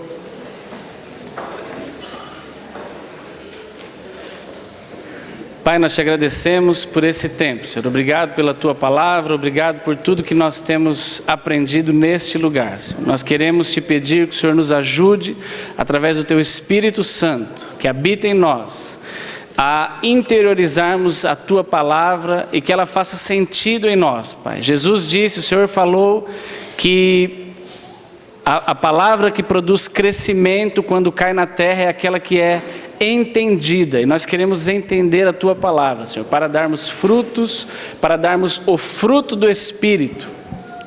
Pai, nós te agradecemos por esse tempo, Senhor. Obrigado pela tua palavra, obrigado por tudo que nós temos aprendido neste lugar, Senhor. Nós queremos te pedir que o Senhor nos ajude, através do teu Espírito Santo, que habita em nós, a interiorizarmos a tua palavra e que ela faça sentido em nós, Pai. Jesus disse, o Senhor falou que a palavra que produz crescimento quando cai na terra é aquela que é entendida, e nós queremos entender a tua palavra, Senhor, para darmos frutos, para darmos o fruto do Espírito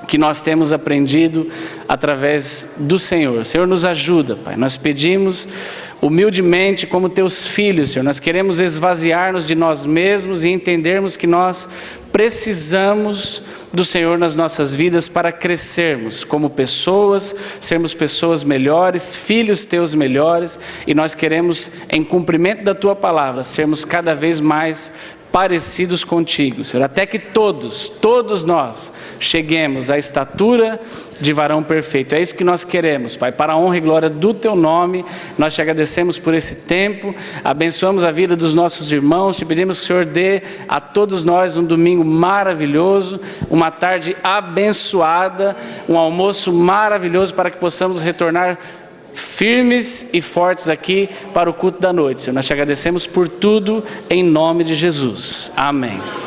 que nós temos aprendido através do Senhor. Senhor, nos ajuda, Pai. Nós pedimos humildemente como teus filhos, Senhor. Nós queremos esvaziar-nos de nós mesmos e entendermos que nós precisamos do Senhor nas nossas vidas para crescermos como pessoas, sermos pessoas melhores, filhos teus melhores, e nós queremos, em cumprimento da tua palavra, sermos cada vez mais parecidos contigo, Senhor, até que todos nós cheguemos à estatura de varão perfeito. É isso que nós queremos, Pai, para a honra e glória do teu nome. Nós te agradecemos por esse tempo, abençoamos a vida dos nossos irmãos, te pedimos que o Senhor dê a todos nós um domingo maravilhoso, uma tarde abençoada, um almoço maravilhoso, para que possamos retornar firmes e fortes aqui para o culto da noite, Senhor. Nós te agradecemos por tudo, em nome de Jesus. Amém.